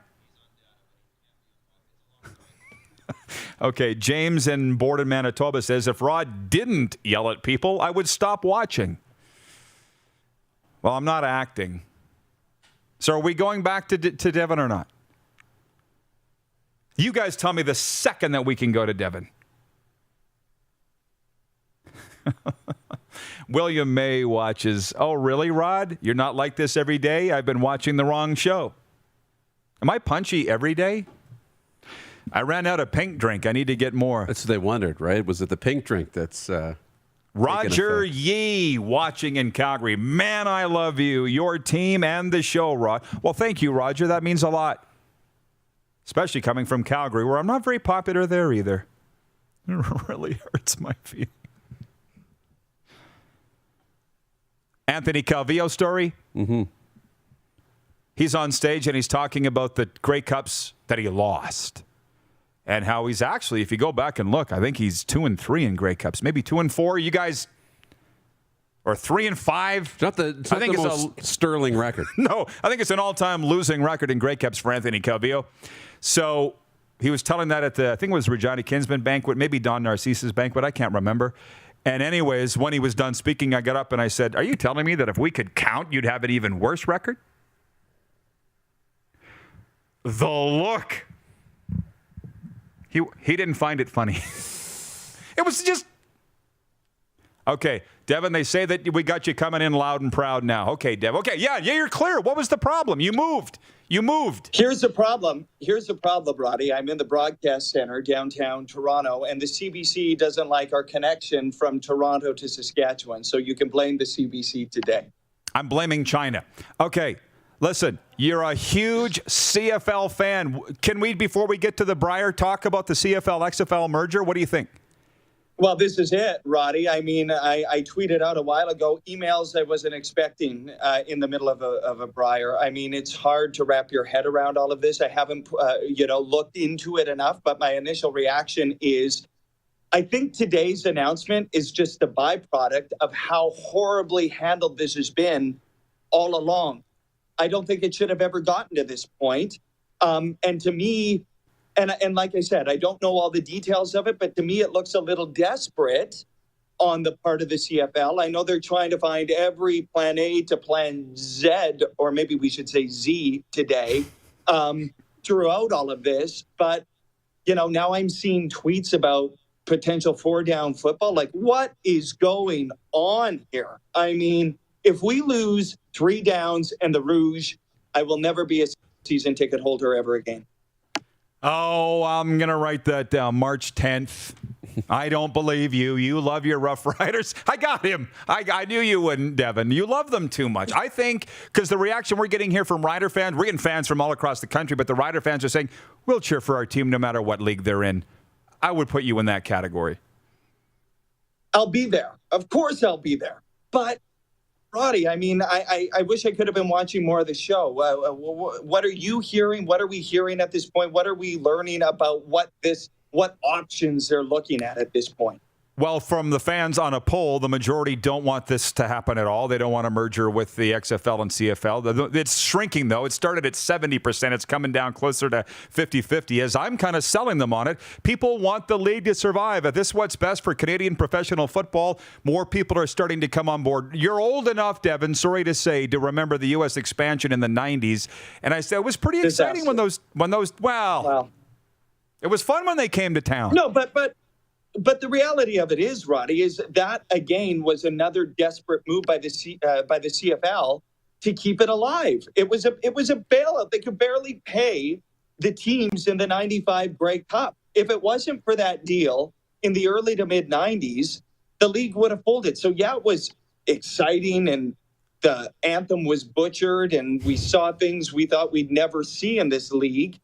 Okay, James in Borden, Manitoba says, if Rod didn't yell at people, I would stop watching. Well, I'm not acting. So are we going back to Devin or not? You guys tell me the second that we can go to Devin. William May watches. Oh, really, Rod? You're not like this every day? I've been watching the wrong show. Am I punchy every day? I ran out of pink drink. I need to get more. That's what they wondered, right? Was it the pink drink that's... Roger Yee watching in Calgary. Man, I love you, your team, and the show, Rod. Well, thank you, Roger. That means a lot. Especially coming from Calgary, where I'm not very popular there either. It really hurts my feelings. Anthony Calvillo story. Mm-hmm. He's on stage and he's talking about the Grey Cups that he lost. and how he's actually, if you go back and look, I think he's 2-3 in Grey Cups, maybe 2-4. You guys, or 3-5. It's not the most sterling record. No, I think it's an all-time losing record in Grey Cups for Anthony Calvillo. So he was telling that at the, I think it was Regina Kinsman banquet, maybe Don Narcisse's banquet, I can't remember. And anyways, when he was done speaking, I got up and I said, are you telling me that if we could count, you'd have an even worse record? The look. He didn't find it funny. It was just... Okay, Devin, they say that we got you coming in loud and proud now. Okay, Dev. Okay, yeah, you're clear. What was the problem? You moved. Here's the problem, Roddy. I'm in the broadcast center downtown Toronto, and the CBC doesn't like our connection from Toronto to Saskatchewan, so you can blame the CBC today. I'm blaming China. Okay, listen, you're a huge CFL fan. Can we, before we get to the Brier, talk about the CFL-XFL merger? What do you think? Well, this is it, Roddy. I mean, I tweeted out a while ago emails I wasn't expecting in the middle of a Brier. I mean, it's hard to wrap your head around all of this. I haven't, looked into it enough, but my initial reaction is I think today's announcement is just a byproduct of how horribly handled this has been all along. I don't think it should have ever gotten to this point. And to me, and like I said, I don't know all the details of it, but to me, it looks a little desperate on the part of the CFL. I know they're trying to find every plan A to plan Z, or maybe we should say Z today, throughout all of this. But, now I'm seeing tweets about potential 4-down football. Like, what is going on here? I mean, if we lose 3 downs and the Rouge, I will never be a season ticket holder ever again. Oh, I'm going to write that down. March 10th. I don't believe you. You love your Rough Riders. I got him. I knew you wouldn't, Devin. You love them too much. I think because the reaction we're getting here from Rider fans, we're getting fans from all across the country, but the Rider fans are saying, we'll cheer for our team no matter what league they're in. I would put you in that category. I'll be there. Of course I'll be there. But Roddy, I mean, I wish I could have been watching more of the show. What are you hearing? What are we hearing at this point? What are we learning about what options they're looking at this point? Well, from the fans on a poll, the majority don't want this to happen at all. They don't want a merger with the XFL and CFL. It's shrinking, though. It started at 70%. It's coming down closer to 50-50 as I'm kind of selling them on it. People want the league to survive. If this is what's best for Canadian professional football, more people are starting to come on board. You're old enough, Devin, sorry to say, to remember the U.S. expansion in the 90s. And I said it was pretty exciting when those it was fun when they came to town. No, But the reality of it is, Roddy, is that, again, was another desperate move by the CFL to keep it alive. It was a bailout. They could barely pay the teams in the 95 Grey Cup. If it wasn't for that deal in the early to mid-90s, the league would have folded. So, yeah, it was exciting, and the anthem was butchered, and we saw things we thought we'd never see in this league.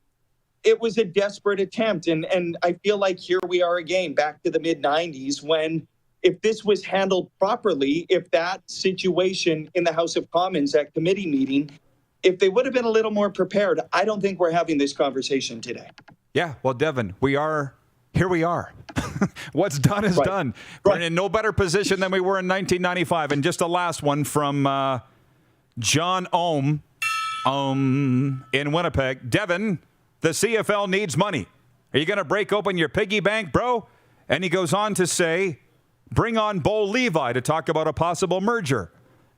It was a desperate attempt, and I feel like here we are again, back to the mid-90s, when if this was handled properly, if that situation in the House of Commons, that committee meeting, if they would have been a little more prepared, I don't think we're having this conversation today. Yeah, well, Devin, here we are. What's done is done. We're in no better position than we were in 1995. And just a last one from John Ohm in Winnipeg. Devin, the CFL needs money. Are you going to break open your piggy bank, bro? And he goes on to say, bring on Bo Levi to talk about a possible merger.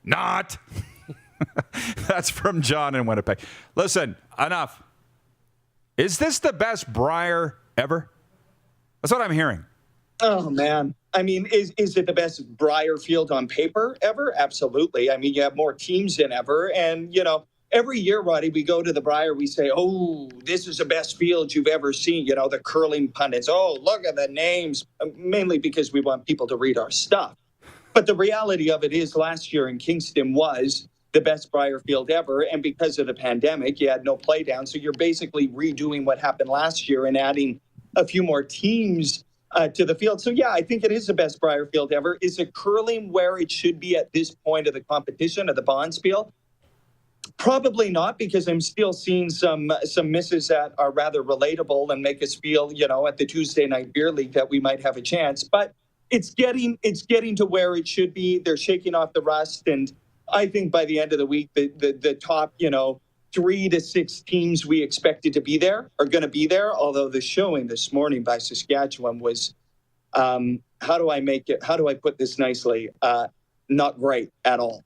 Not. That's from John in Winnipeg. Listen, enough. Is this the best Brier ever? That's what I'm hearing. Oh, man. I mean, is it the best Brier field on paper ever? Absolutely. I mean, you have more teams than ever. And, every year, Roddy, we go to the Brier, we say, oh, this is the best field you've ever seen. The curling pundits, oh, look at the names, mainly because we want people to read our stuff. But the reality of it is last year in Kingston was the best Brier field ever. And because of the pandemic, you had no play down. So you're basically redoing what happened last year and adding a few more teams to the field. So, yeah, I think it is the best Brier field ever. Is it curling where it should be at this point of the competition, of the Bonspiel? Probably not, because I'm still seeing some misses that are rather relatable and make us feel, at the Tuesday Night Beer League that we might have a chance. But it's getting to where it should be. They're shaking off the rust, and I think by the end of the week, the top 3 to 6 teams we expected to be there are going to be there. Although the showing this morning by Saskatchewan was, how do I put this nicely? Not great at all.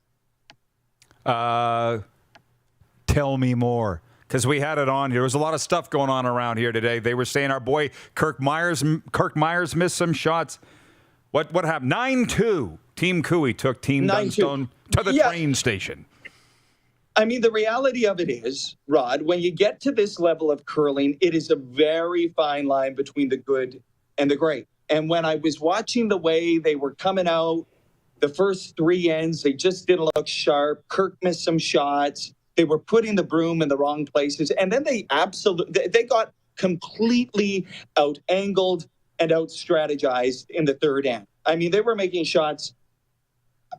Tell me more, because we had it on here. There was a lot of stuff going on around here today. They were saying our boy Kirk Myers missed some shots. What happened? 9-2. Team Cooey took Team Dunstone to the train station. I mean, the reality of it is, Rod, when you get to this level of curling, it is a very fine line between the good and the great. And when I was watching the way they were coming out, the first 3 ends, they just didn't look sharp. Kirk missed some shots. They were putting the broom in the wrong places. And then they got completely out-angled and out-strategized in the third end. I mean, they were making shots.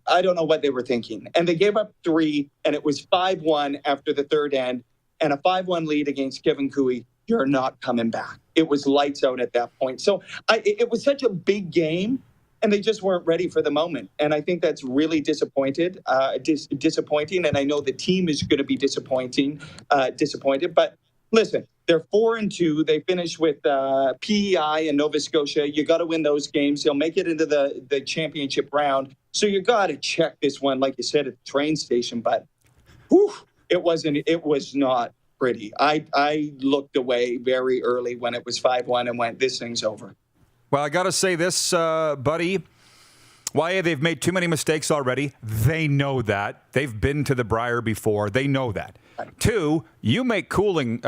I don't know what they were thinking. And they gave up 3, and it was 5-1 after the third end. And a 5-1 lead against Kevin Cooey, you're not coming back. It was lights out at that point. So it was such a big game, and they just weren't ready for the moment. And I think that's really disappointing. And I know the team is going to be disappointed. But listen, they're 4-2. They finished with PEI and Nova Scotia. You got to win those games. They'll make it into the championship round. So you got to check this one, like you said, at the train station. But it was not pretty. I looked away very early when it was 5-1 and went, this thing's over. Well, I got to say this, buddy. They've made too many mistakes already. They know that. They've been to the Brier before. They know that. 2, you make curling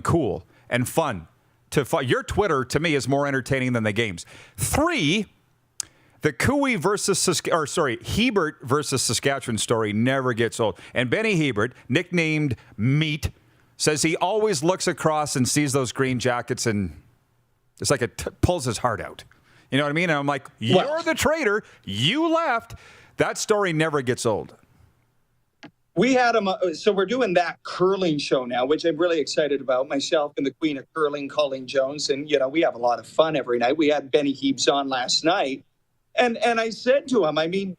cool and fun. Your Twitter, to me, is more entertaining than the games. 3, the Cooey Hebert versus Saskatchewan story never gets old. And Benny Hebert, nicknamed Meat, says he always looks across and sees those green jackets and it's like it pulls his heart out. You know what I mean? And I'm like, you're the traitor. You left. That story never gets old. We had him. So we're doing that curling show now, which I'm really excited about. Myself and the queen of curling, Colleen Jones. And, we have a lot of fun every night. We had Benny Hebes on last night. And I said to him,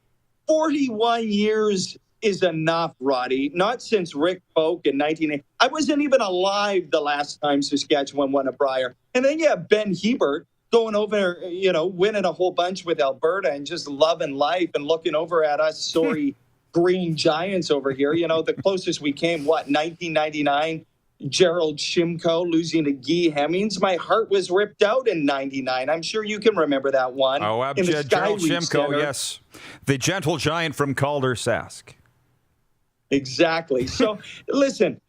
41 years is enough, Roddy. Not since Rick Folk in 1980. I wasn't even alive the last time Saskatchewan won a Brier. And then you have Ben Hebert going over, winning a whole bunch with Alberta and just loving life and looking over at us sorry green giants over here. The closest we came, 1999, Gerald Shimko losing to Guy Hemmings. My heart was ripped out in 99. I'm sure you can remember that one. Oh, Gerald Shimko, yes. The gentle giant from Calder, Sask. Exactly. So, listen,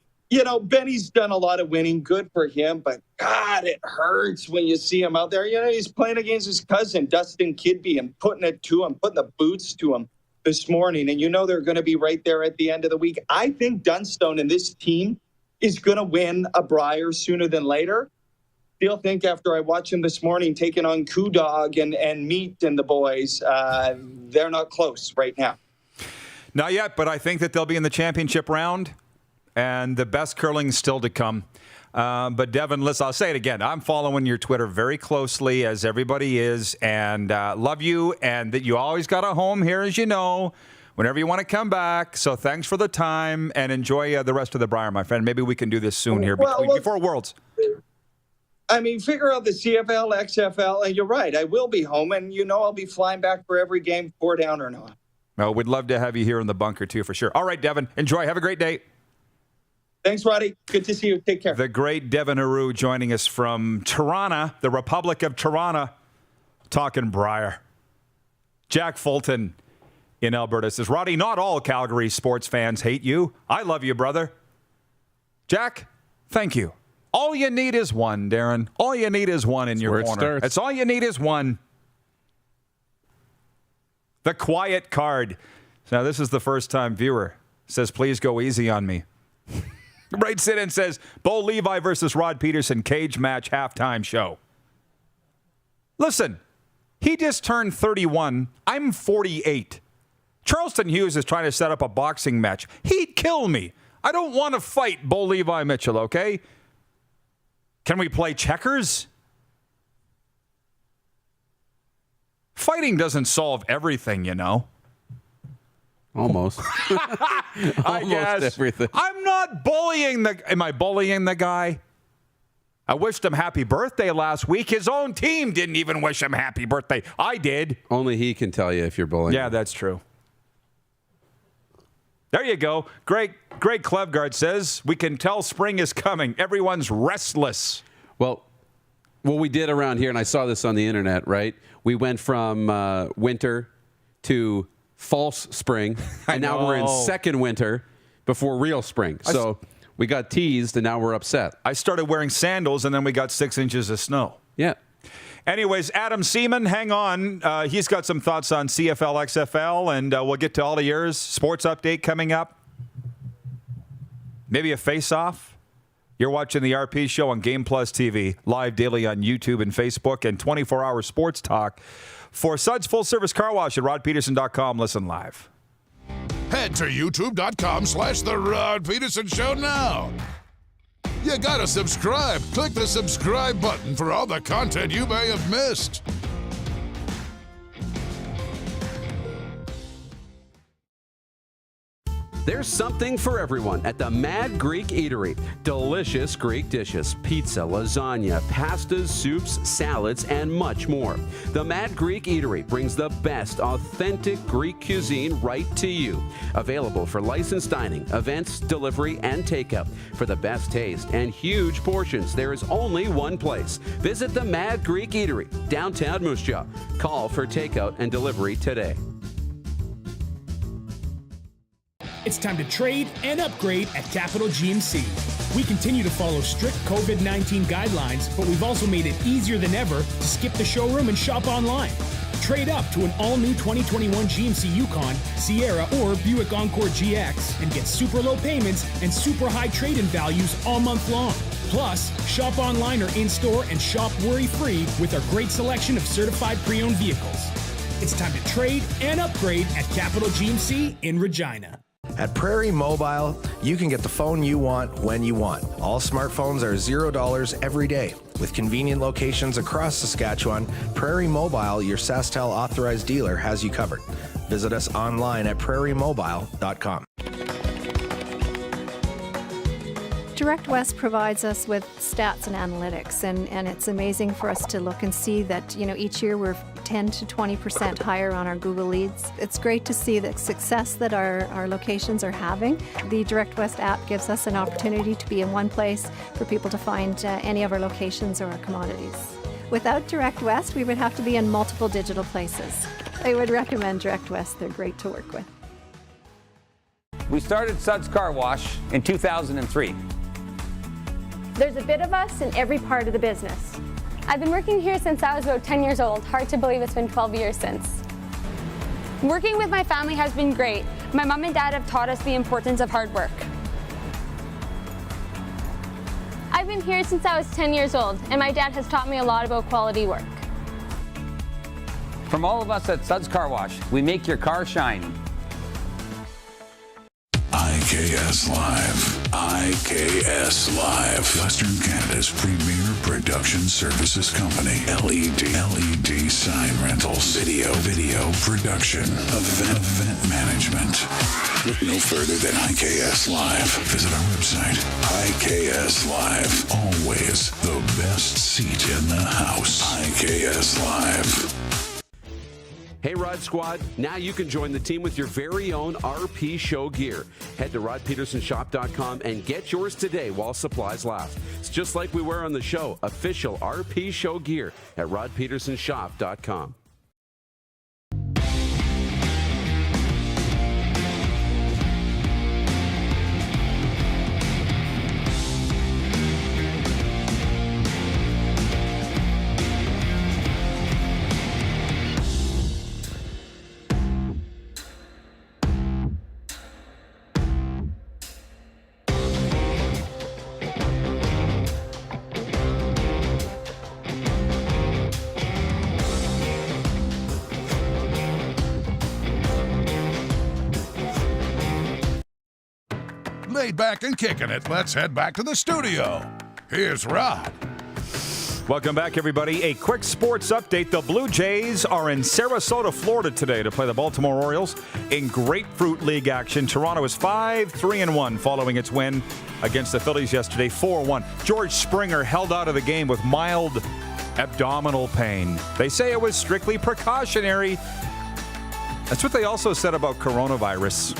Benny's done a lot of winning. Good for him. But, God, it hurts when you see him out there. He's playing against his cousin, Dustin Kidby, and putting it to him, putting the boots to him this morning. And they're going to be right there at the end of the week. I think Dunstone and this team is going to win a Brier sooner than later. Still think after I watched him this morning taking on Coup Dog and Meat and the boys, they're not close right now. Not yet, but I think that they'll be in the championship round, and the best curling is still to come. But Devin, listen, I'll say it again. I'm following your Twitter very closely, as everybody is, and love you, and that you always got a home here, as you know, whenever you want to come back. So thanks for the time, and enjoy the rest of the Brier, my friend. Maybe we can do this soon here before Worlds. Figure out the CFL, XFL, and you're right. I will be home, and I'll be flying back for every game, 4 down or not. Well, we'd love to have you here in the bunker, too, for sure. All right, Devin, enjoy. Have a great day. Thanks, Roddy. Good to see you. Take care. The great Devin Heroux joining us from Toronto, the Republic of Toronto, talking Brier. Jack Fulton in Alberta says, Roddy, not all Calgary sports fans hate you. I love you, brother. Jack, thank you. All you need is one, Darren. All you need is one in your corner. That's all you need is one. The quiet card. Now, this is the first-time viewer. Says, please go easy on me. Writes in and says, Bo Levi versus Rod Pedersen cage match halftime show. Listen, he just turned 31. I'm 48. Charleston Hughes is trying to set up a boxing match. He'd kill me. I don't want to fight Bo Levi Mitchell, okay? Can we play checkers? Fighting doesn't solve everything, you know. Almost. I guess. Everything. I'm not bullying am I bullying the guy? I wished him happy birthday last week. His own team didn't even wish him happy birthday. I did. Only he can tell you if you're bullying. Yeah, that's true. There you go. Greg Klevgard says, we can tell spring is coming. Everyone's restless. Well, what we did around here, and I saw this on the internet, right? We went from winter to false spring, and now we're in second winter before real spring. So we got teased, and now we're upset. I started wearing sandals, and then we got 6 inches of snow. Yeah. Anyways, Adam Seaman, hang on. He's got some thoughts on CFL-XFL, and we'll get to all of yours. Sports update coming up. Maybe a face-off. You're watching the RP Show on Game Plus TV, live daily on YouTube and Facebook, and 24-hour sports talk. For Suds Full Service Car Wash at rodpedersen.com. Listen live. Head to youtube.com/The Rod Pedersen Show now. You gotta subscribe. Click the subscribe button for all the content you may have missed. There's something for everyone at the Mad Greek Eatery. Delicious Greek dishes, pizza, lasagna, pastas, soups, salads, and much more. The Mad Greek Eatery brings the best authentic Greek cuisine right to you. Available for licensed dining, events, delivery, and takeout. For the best taste and huge portions, there is only one place. Visit the Mad Greek Eatery, downtown Moose Jaw. Call for takeout and delivery today. It's time to trade and upgrade at Capital GMC. We continue to follow strict COVID-19 guidelines, but we've also made it easier than ever to skip the showroom and shop online. Trade up to an all-new 2021 GMC Yukon, Sierra, or Buick Encore GX and get super low payments and super high trade-in values all month long. Plus, shop online or in-store and shop worry-free with our great selection of certified pre-owned vehicles. It's time to trade and upgrade at Capital GMC in Regina. At Prairie Mobile, you can get the phone you want when you want. All smartphones are $0 every day. With convenient locations across Saskatchewan, Prairie Mobile, your SaskTel authorized dealer, has you covered. Visit us online at prairiemobile.com. Direct West provides us with stats and analytics, and it's amazing for us to look and see that, each year we're 10 to 20% higher on our Google leads. It's great to see the success that our locations are having. The Direct West app gives us an opportunity to be in one place for people to find any of our locations or our commodities. Without Direct West, we would have to be in multiple digital places. I would recommend Direct West. They're great to work with. We started Suds Car Wash in 2003. There's a bit of us in every part of the business. I've been working here since I was about 10 years old. Hard to believe it's been 12 years since. Working with my family has been great. My mom and dad have taught us the importance of hard work. I've been here since I was 10 years old, and my dad has taught me a lot about quality work. From all of us at Suds Car Wash, we make your car shine. IKS Live. IKS Live. Western Canada's premier production services company. LED sign rentals. Video production. Event management. Look no further than IKS Live. Visit our website. IKS Live. Always the best seat in the house. IKS Live. Hey Rod Squad, now you can join the team with your very own RP Show gear. Head to rodpedersenshop.com and get yours today while supplies last. It's just like we wear on the show, official RP Show gear at rodpedersenshop.com. laid back and kicking it, let's head back to the studio. Here's Rod. Welcome back, everybody. A quick sports update. The Blue Jays are in Sarasota, Florida today to play the Baltimore Orioles in Grapefruit League action. Toronto is 5-3-1 following its win against the Phillies yesterday, 4-1. George Springer held out of the game with mild abdominal pain. They say it was strictly precautionary. That's what they also said about coronavirus.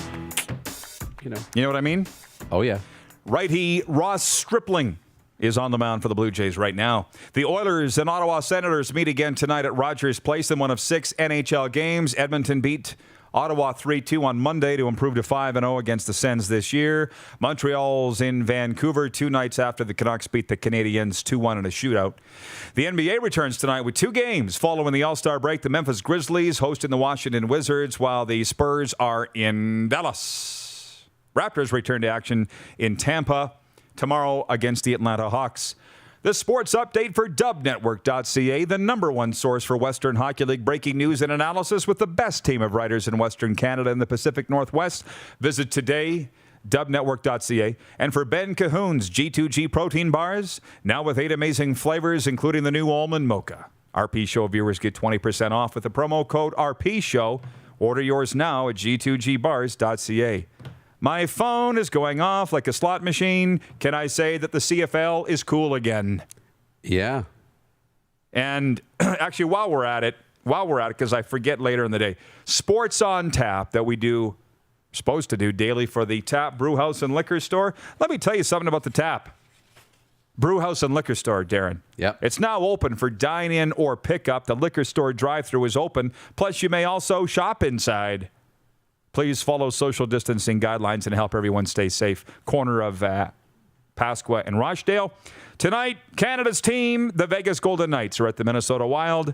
You know what I mean? Oh, yeah. Righty Ross Stripling is on the mound for the Blue Jays right now. The Oilers and Ottawa Senators meet again tonight at Rogers Place in one of 6 NHL games. Edmonton beat Ottawa 3-2 on Monday to improve to 5-0 against the Sens this year. Montreal's in Vancouver 2 nights after the Canucks beat the Canadiens 2-1 in a shootout. The NBA returns tonight with 2 games following the All-Star break. The Memphis Grizzlies hosting the Washington Wizards while the Spurs are in Dallas. Raptors return to action in Tampa tomorrow against the Atlanta Hawks. The sports update for dubnetwork.ca, the #1 source for Western Hockey League breaking news and analysis with the best team of writers in Western Canada and the Pacific Northwest. Visit today, dubnetwork.ca. And for Ben Cahoon's G2G protein bars, now with 8 amazing flavors, including the new almond mocha. RP Show viewers get 20% off with the promo code RP Show. Order yours now at g2gbars.ca. My phone is going off like a slot machine. Can I say that the CFL is cool again? Yeah. And actually, while we're at it, because I forget later in the day, Sports on Tap that we do, supposed to do daily for the Tap Brewhouse and Liquor Store. Let me tell you something about the Tap Brewhouse and Liquor Store, Darren. Yep. It's now open for dine-in or pickup. The liquor store drive-thru is open. Plus, you may also shop inside. Please follow social distancing guidelines and help everyone stay safe. Corner of Pasqua and Rochdale. Tonight, Canada's team, the Vegas Golden Knights, are at the Minnesota Wild.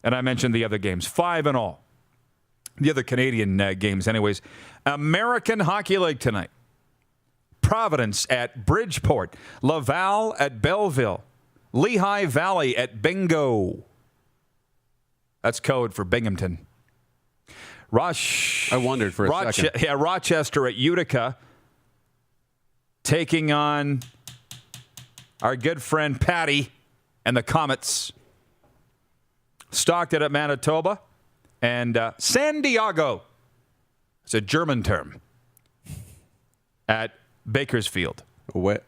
And I mentioned the other games, 5-0. The other Canadian games, anyways. American Hockey League tonight. Providence at Bridgeport. Laval at Belleville. Lehigh Valley at Bingo. That's code for Binghamton. I wondered for a second. Yeah, Rochester at Utica, taking on our good friend Patty and the Comets. Stockton at Manitoba, and San Diego, it's a German term, at Bakersfield. What?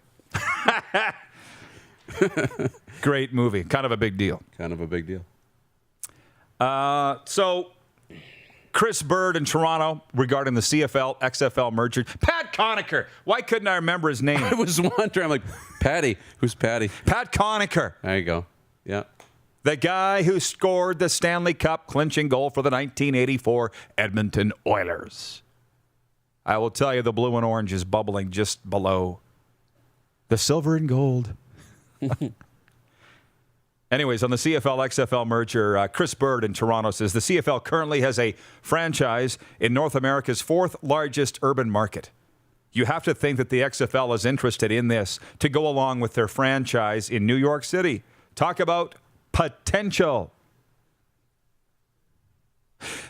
Great movie. Kind of a big deal. So Chris Bird in Toronto regarding the CFL-XFL merger. Pat Conacher. Why couldn't I remember his name? I was wondering. I'm like, Patty. Who's Patty? Pat Conacher. There you go. Yeah. The guy who scored the Stanley Cup clinching goal for the 1984 Edmonton Oilers. I will tell you, the blue and orange is bubbling just below the silver and gold. Anyways, on the CFL-XFL merger, Chris Bird in Toronto says the CFL currently has a franchise in North America's 4th largest urban market. You have to think that the XFL is interested in this to go along with their franchise in New York City. Talk about potential.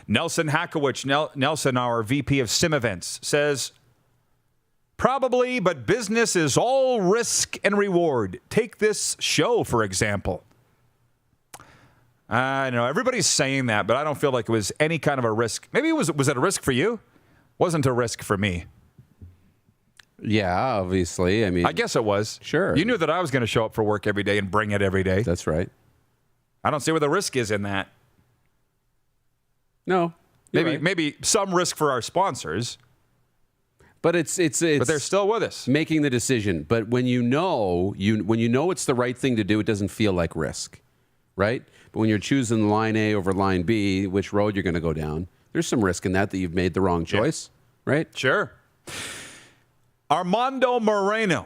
Nelson Hakowicz, Nelson, our VP of Sim Events, says, probably, but business is all risk and reward. Take this show, for example. I know everybody's saying that, but I don't feel like it was any kind of a risk. Maybe was it a risk for you? Wasn't a risk for me. Yeah, obviously. I mean, I guess it was. Sure. You knew that I was going to show up for work every day and bring it every day. That's right. I don't see where the risk is in that. No. Maybe some risk for our sponsors. But it's but they're still with us. Making the decision. But when you know it's the right thing to do, it doesn't feel like risk, right? But when you're choosing line A over line B, which road you're going to go down, there's some risk in that you've made the wrong choice, right? Sure. Armando Moreno,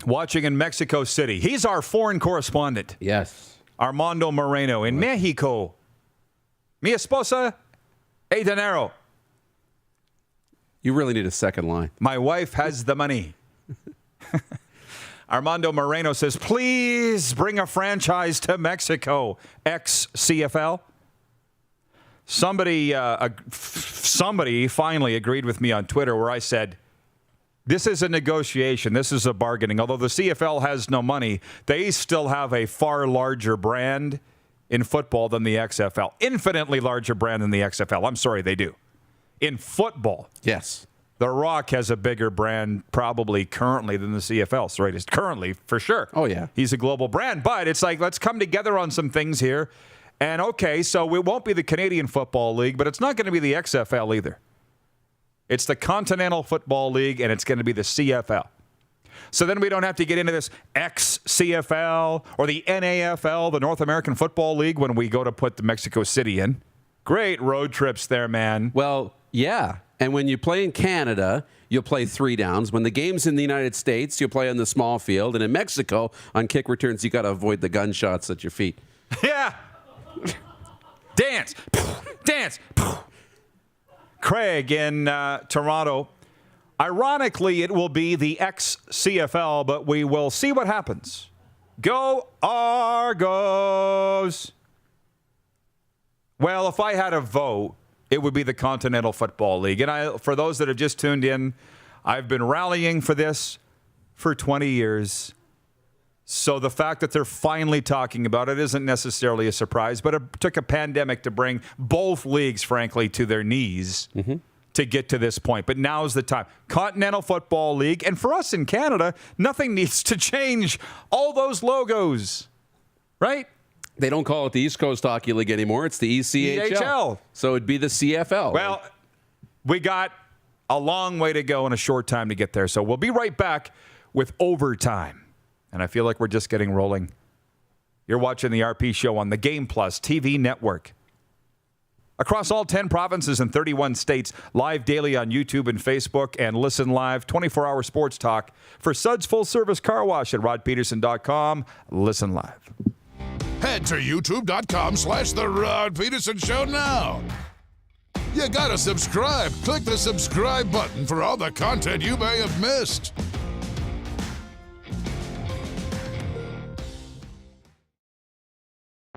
watching in Mexico City. He's our foreign correspondent. Yes. Armando Moreno in Mexico. Mi esposa e dinero. You really need a second line. My wife has the money. Armando Moreno says, please bring a franchise to Mexico, ex-CFL. Somebody finally agreed with me on Twitter where I said, This is a negotiation. This is a bargaining. Although the CFL has no money, they still have a far larger brand in football than the XFL. Infinitely larger brand than the XFL. I'm sorry, they do. In football. Yes. The Rock has a bigger brand probably currently than the CFL. So, right, it's currently, for sure. Oh, yeah. He's a global brand. But it's like, let's come together on some things here. And, okay, so it won't be the Canadian Football League, but it's not going to be the XFL either. It's the Continental Football League, and it's going to be the CFL. So then we don't have to get into this ex-CFL or the NAFL, the North American Football League, when we go to put the Mexico City in. Great road trips there, man. Well, yeah. And when you play in Canada, you'll play 3 downs. When the game's in the United States, you'll play on the small field. And in Mexico, on kick returns, you got to avoid the gunshots at your feet. Yeah. Dance. Dance. Craig in Toronto. Ironically, it will be the ex-CFL, but we will see what happens. Go Argos! Well, if I had a vote, it would be the Continental Football League. And for those that have just tuned in, I've been rallying for this for 20 years. So the fact that they're finally talking about it isn't necessarily a surprise, but it took a pandemic to bring both leagues, frankly, to their knees to get to this point. But now's the time. Continental Football League. And for us in Canada, nothing needs to change. All those logos, right? They don't call it the East Coast Hockey League anymore. It's the ECHL. So it'd be the CFL. Well, we got a long way to go and a short time to get there. So we'll be right back with Overtime. And I feel like we're just getting rolling. You're watching the RP Show on the Game Plus TV network. Across all 10 provinces and 31 states, live daily on YouTube and Facebook, and listen live, 24-hour sports talk for Suds Full Service Car Wash at rodpedersen.com. Listen live. Head to youtube.com/The Rod Pedersen Show now. You gotta subscribe. Click the subscribe button for all the content you may have missed.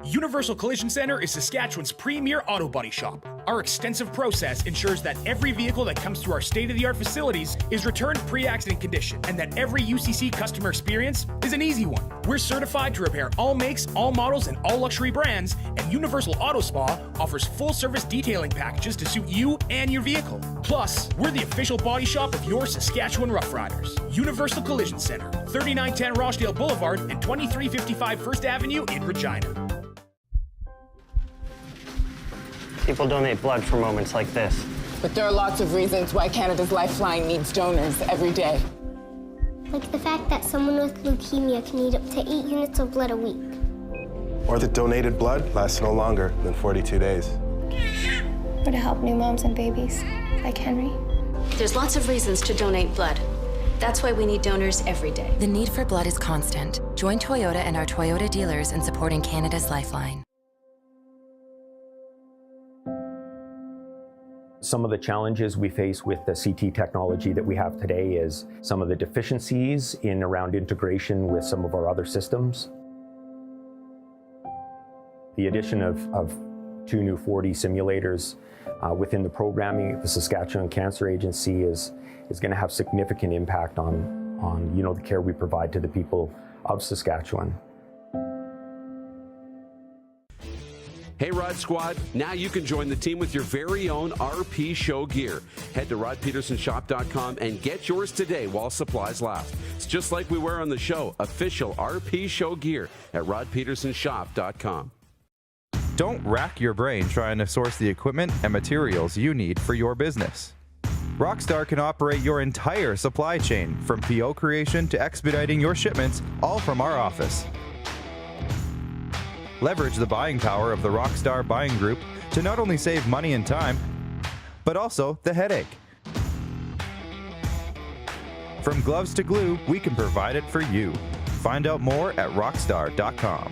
Universal Collision Center is Saskatchewan's premier auto body shop. Our extensive process ensures that every vehicle that comes through our state-of-the-art facilities is returned pre-accident condition, and that every UCC customer experience is an easy one. We're certified to repair all makes, all models, and all luxury brands, and Universal Auto Spa offers full-service detailing packages to suit you and your vehicle. Plus, we're the official body shop of your Saskatchewan Rough Riders. Universal Collision Center, 3910 Rochdale Boulevard and 2355 First Avenue in Regina. People donate blood for moments like this. But there are lots of reasons why Canada's Lifeline needs donors every day. Like the fact that someone with leukemia can need up to 8 units of blood a week. Or that donated blood lasts no longer than 42 days. Or to help new moms and babies, like Henry. There's lots of reasons to donate blood. That's why we need donors every day. The need for blood is constant. Join Toyota and our Toyota dealers in supporting Canada's Lifeline. Some of the challenges we face with the CT technology that we have today is some of the deficiencies in around integration with some of our other systems. The addition of 2 new 4D simulators within the programming of the Saskatchewan Cancer Agency is going to have significant impact on the care we provide to the people of Saskatchewan. Hey, Rod Squad, now you can join the team with your very own RP Show gear. Head to rodpedersenshop.com and get yours today while supplies last. It's just like we wear on the show, official RP Show gear at rodpedersenshop.com. Don't rack your brain trying to source the equipment and materials you need for your business. Rockstar can operate your entire supply chain, from PO creation to expediting your shipments, all from our office. Leverage the buying power of the Rockstar Buying Group to not only save money and time, but also the headache. From gloves to glue, we can provide it for you. Find out more at rockstar.com.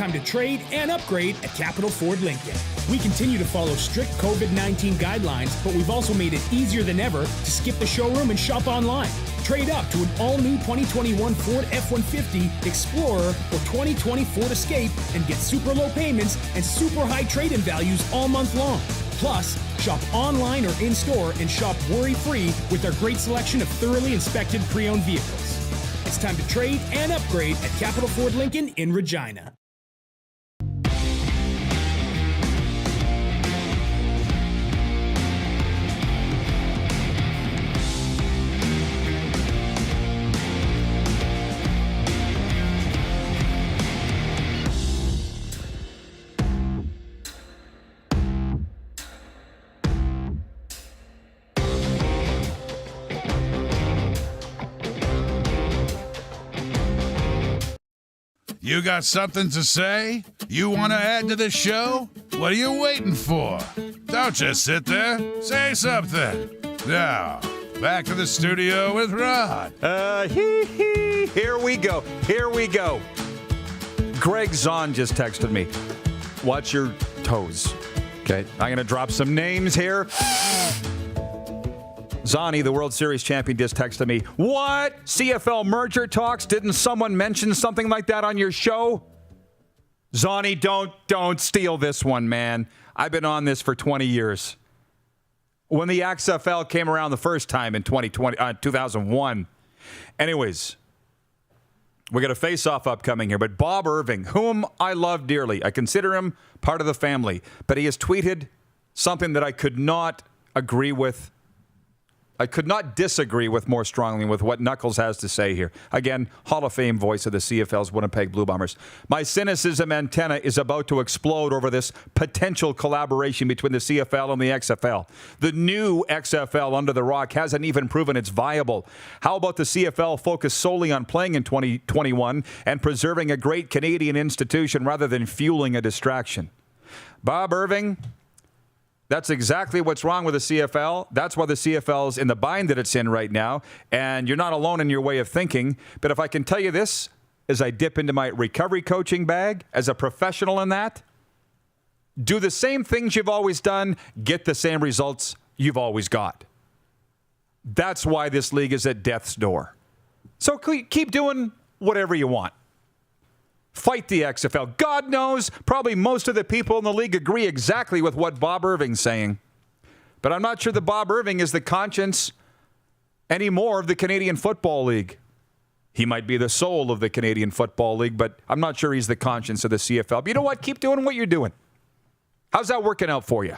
time to trade and upgrade at Capital Ford Lincoln. We continue to follow strict COVID-19 guidelines, but we've also made it easier than ever to skip the showroom and shop online. Trade up to an all-new 2021 Ford F-150, Explorer, or 2020 Ford Escape and get super low payments and super high trade-in values all month long. Plus, shop online or in-store and shop worry-free with our great selection of thoroughly inspected pre-owned vehicles. It's time to trade and upgrade at Capital Ford Lincoln in Regina. You got something to say? You want to add to the show? What are you waiting for? Don't just sit there. Say something. Now, back to the studio with Rod. Here we go. Here we go. Greg Zahn just texted me. Watch your toes. Okay. I'm going to drop some names here. Zani, the World Series champion, just texted me. What? CFL merger talks? Didn't someone mention something like that on your show? Zani, don't steal this one, man. I've been on this for 20 years. When the XFL came around the first time in 2001. Anyways, we got a face-off upcoming here. But Bob Irving, whom I love dearly, I consider him part of the family, but he has tweeted something that I could not agree with. I could not disagree with more strongly with what Knuckles has to say here. Again, Hall of Fame voice of the CFL's Winnipeg Blue Bombers. My cynicism antenna is about to explode over this potential collaboration between the CFL and the XFL. The new XFL under the rock hasn't even proven it's viable. How about the CFL focus solely on playing in 2021 and preserving a great Canadian institution rather than fueling a distraction? Bob Irving, that's exactly what's wrong with the CFL. That's why the CFL's in the bind that it's in right now. And you're not alone in your way of thinking. But if I can tell you this, as I dip into my recovery coaching bag, as a professional in that, do the same things you've always done, get the same results you've always got. That's why this league is at death's door. So keep doing whatever you want. Fight the XFL. God knows, probably most of the people in the league agree exactly with what Bob Irving's saying. But I'm not sure that Bob Irving is the conscience anymore of the Canadian Football League. He might be the soul of the Canadian Football League, but I'm not sure he's the conscience of the CFL. But you know what? Keep doing what you're doing. How's that working out for you?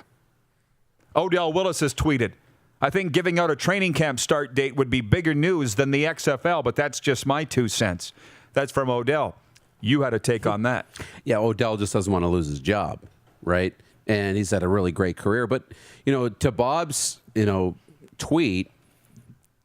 Odell Willis has tweeted, I think giving out a training camp start date would be bigger news than the XFL, but that's just my 2 cents. That's from Odell. You had a take on that. Yeah, Odell just doesn't want to lose his job, right? And he's had a really great career. But, to Bob's, tweet,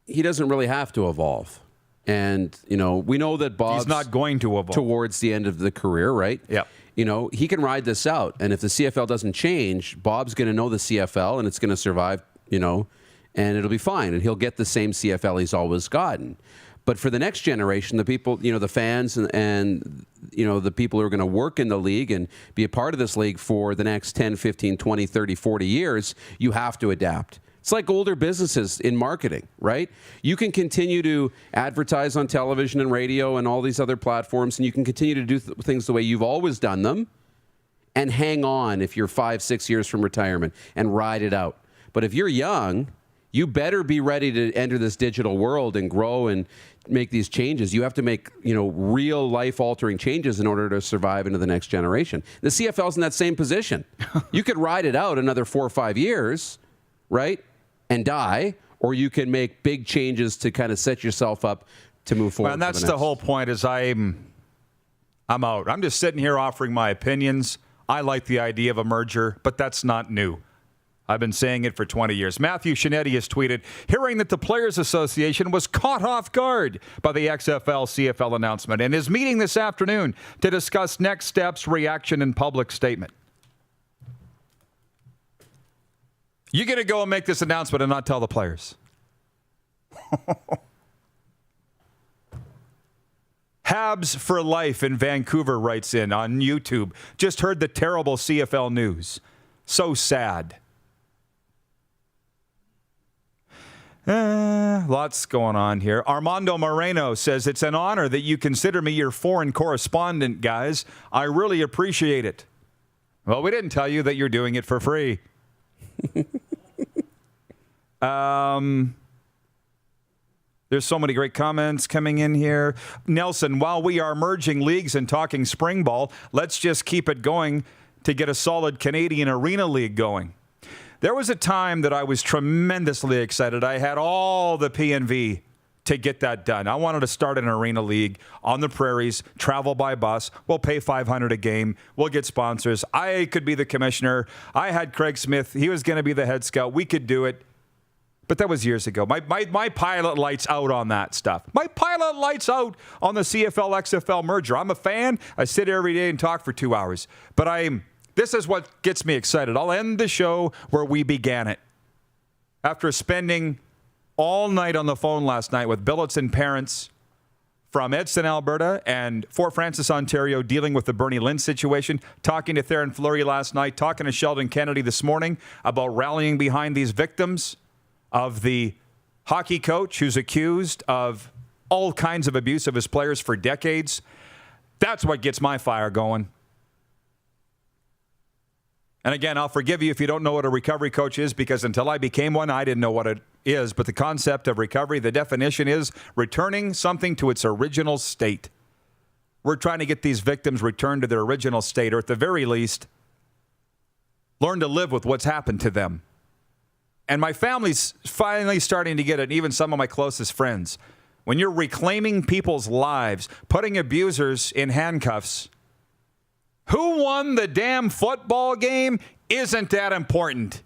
he doesn't really have to evolve. And, we know that Bob's he's not going to evolve towards the end of the career, right? Yeah. He can ride this out. And if the CFL doesn't change, Bob's going to know the CFL and it's going to survive, and it'll be fine. And he'll get the same CFL he's always gotten. But for the next generation, the people, the fans and the people who are going to work in the league and be a part of this league for the next 10, 15, 20, 30, 40 years, you have to adapt. It's like older businesses in marketing, right? You can continue to advertise on television and radio and all these other platforms, and you can continue to do things the way you've always done them and hang on if you're 5, 6 years from retirement and ride it out. But if you're young, you better be ready to enter this digital world and grow and make these changes. You have to make, real life-altering changes in order to survive into the next generation. The CFL's in that same position. You could ride it out another 4 or 5 years, right, and die, or you can make big changes to kind of set yourself up to move forward. Well, and that's the whole point is I'm out. I'm just sitting here offering my opinions. I like the idea of a merger, but that's not new. I've been saying it for 20 years. Matthew Shinetti has tweeted, hearing that the Players Association was caught off guard by the XFL-CFL announcement and is meeting this afternoon to discuss next steps, reaction, and public statement. You're going to go and make this announcement and not tell the players. Habs for Life in Vancouver writes in on YouTube. Just heard the terrible CFL news. So sad. Lots going on here. Armando Moreno says, it's an honor that you consider me your foreign correspondent, guys. I really appreciate it. Well, we didn't tell you that you're doing it for free. There's so many great comments coming in here. Nelson, while we are merging leagues and talking spring ball, let's just keep it going to get a solid Canadian Arena League going. There was a time that I was tremendously excited. I had all the P&V to get that done. I wanted to start an Arena League on the prairies, travel by bus. We'll pay $500 a game. We'll get sponsors. I could be the commissioner. I had Craig Smith. He was going to be the head scout. We could do it. But that was years ago. My pilot light's out on that stuff. My pilot light's out on the CFL-XFL merger. I'm a fan. I sit every day and talk for 2 hours. But this is what gets me excited. I'll end the show where we began it. After spending all night on the phone last night with billets and parents from Edson, Alberta and Fort Francis, Ontario, dealing with the Bernie Lynch situation, talking to Theron Fleury last night, talking to Sheldon Kennedy this morning about rallying behind these victims of the hockey coach who's accused of all kinds of abuse of his players for decades. That's what gets my fire going. And again, I'll forgive you if you don't know what a recovery coach is, because until I became one, I didn't know what it is. But the concept of recovery, the definition is returning something to its original state. We're trying to get these victims returned to their original state, or at the very least, learn to live with what's happened to them. And my family's finally starting to get it, even some of my closest friends. When you're reclaiming people's lives, putting abusers in handcuffs, who won the damn football game isn't that important.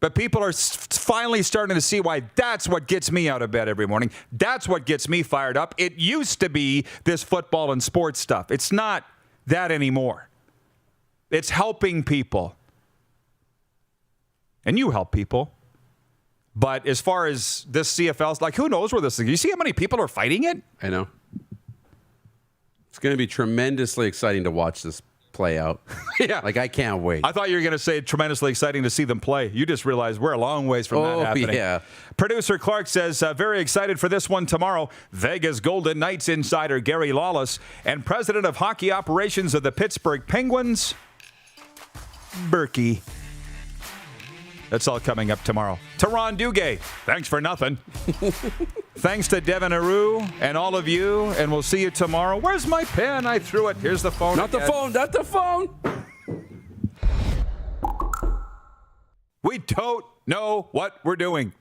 But people are finally starting to see why that's what gets me out of bed every morning. That's what gets me fired up. It used to be this football and sports stuff. It's not that anymore. It's helping people. And you help people. But as far as this CFL, like, who knows where this is? You see how many people are fighting it? I know. It's going to be tremendously exciting to watch this play out. Yeah. Like, I can't wait. I thought you were going to say tremendously exciting to see them play. You just realized we're a long ways from that happening. Yeah. Producer Clark says, very excited for this one tomorrow. Vegas Golden Knights insider Gary Lawless and president of hockey operations of the Pittsburgh Penguins, Berkey. That's all coming up tomorrow. Teron Duguay, thanks for nothing. Thanks to Devin Heroux and all of you, and we'll see you tomorrow. Where's my pen? I threw it. Here's the phone. Not again. The phone. Not the phone. We don't know what we're doing.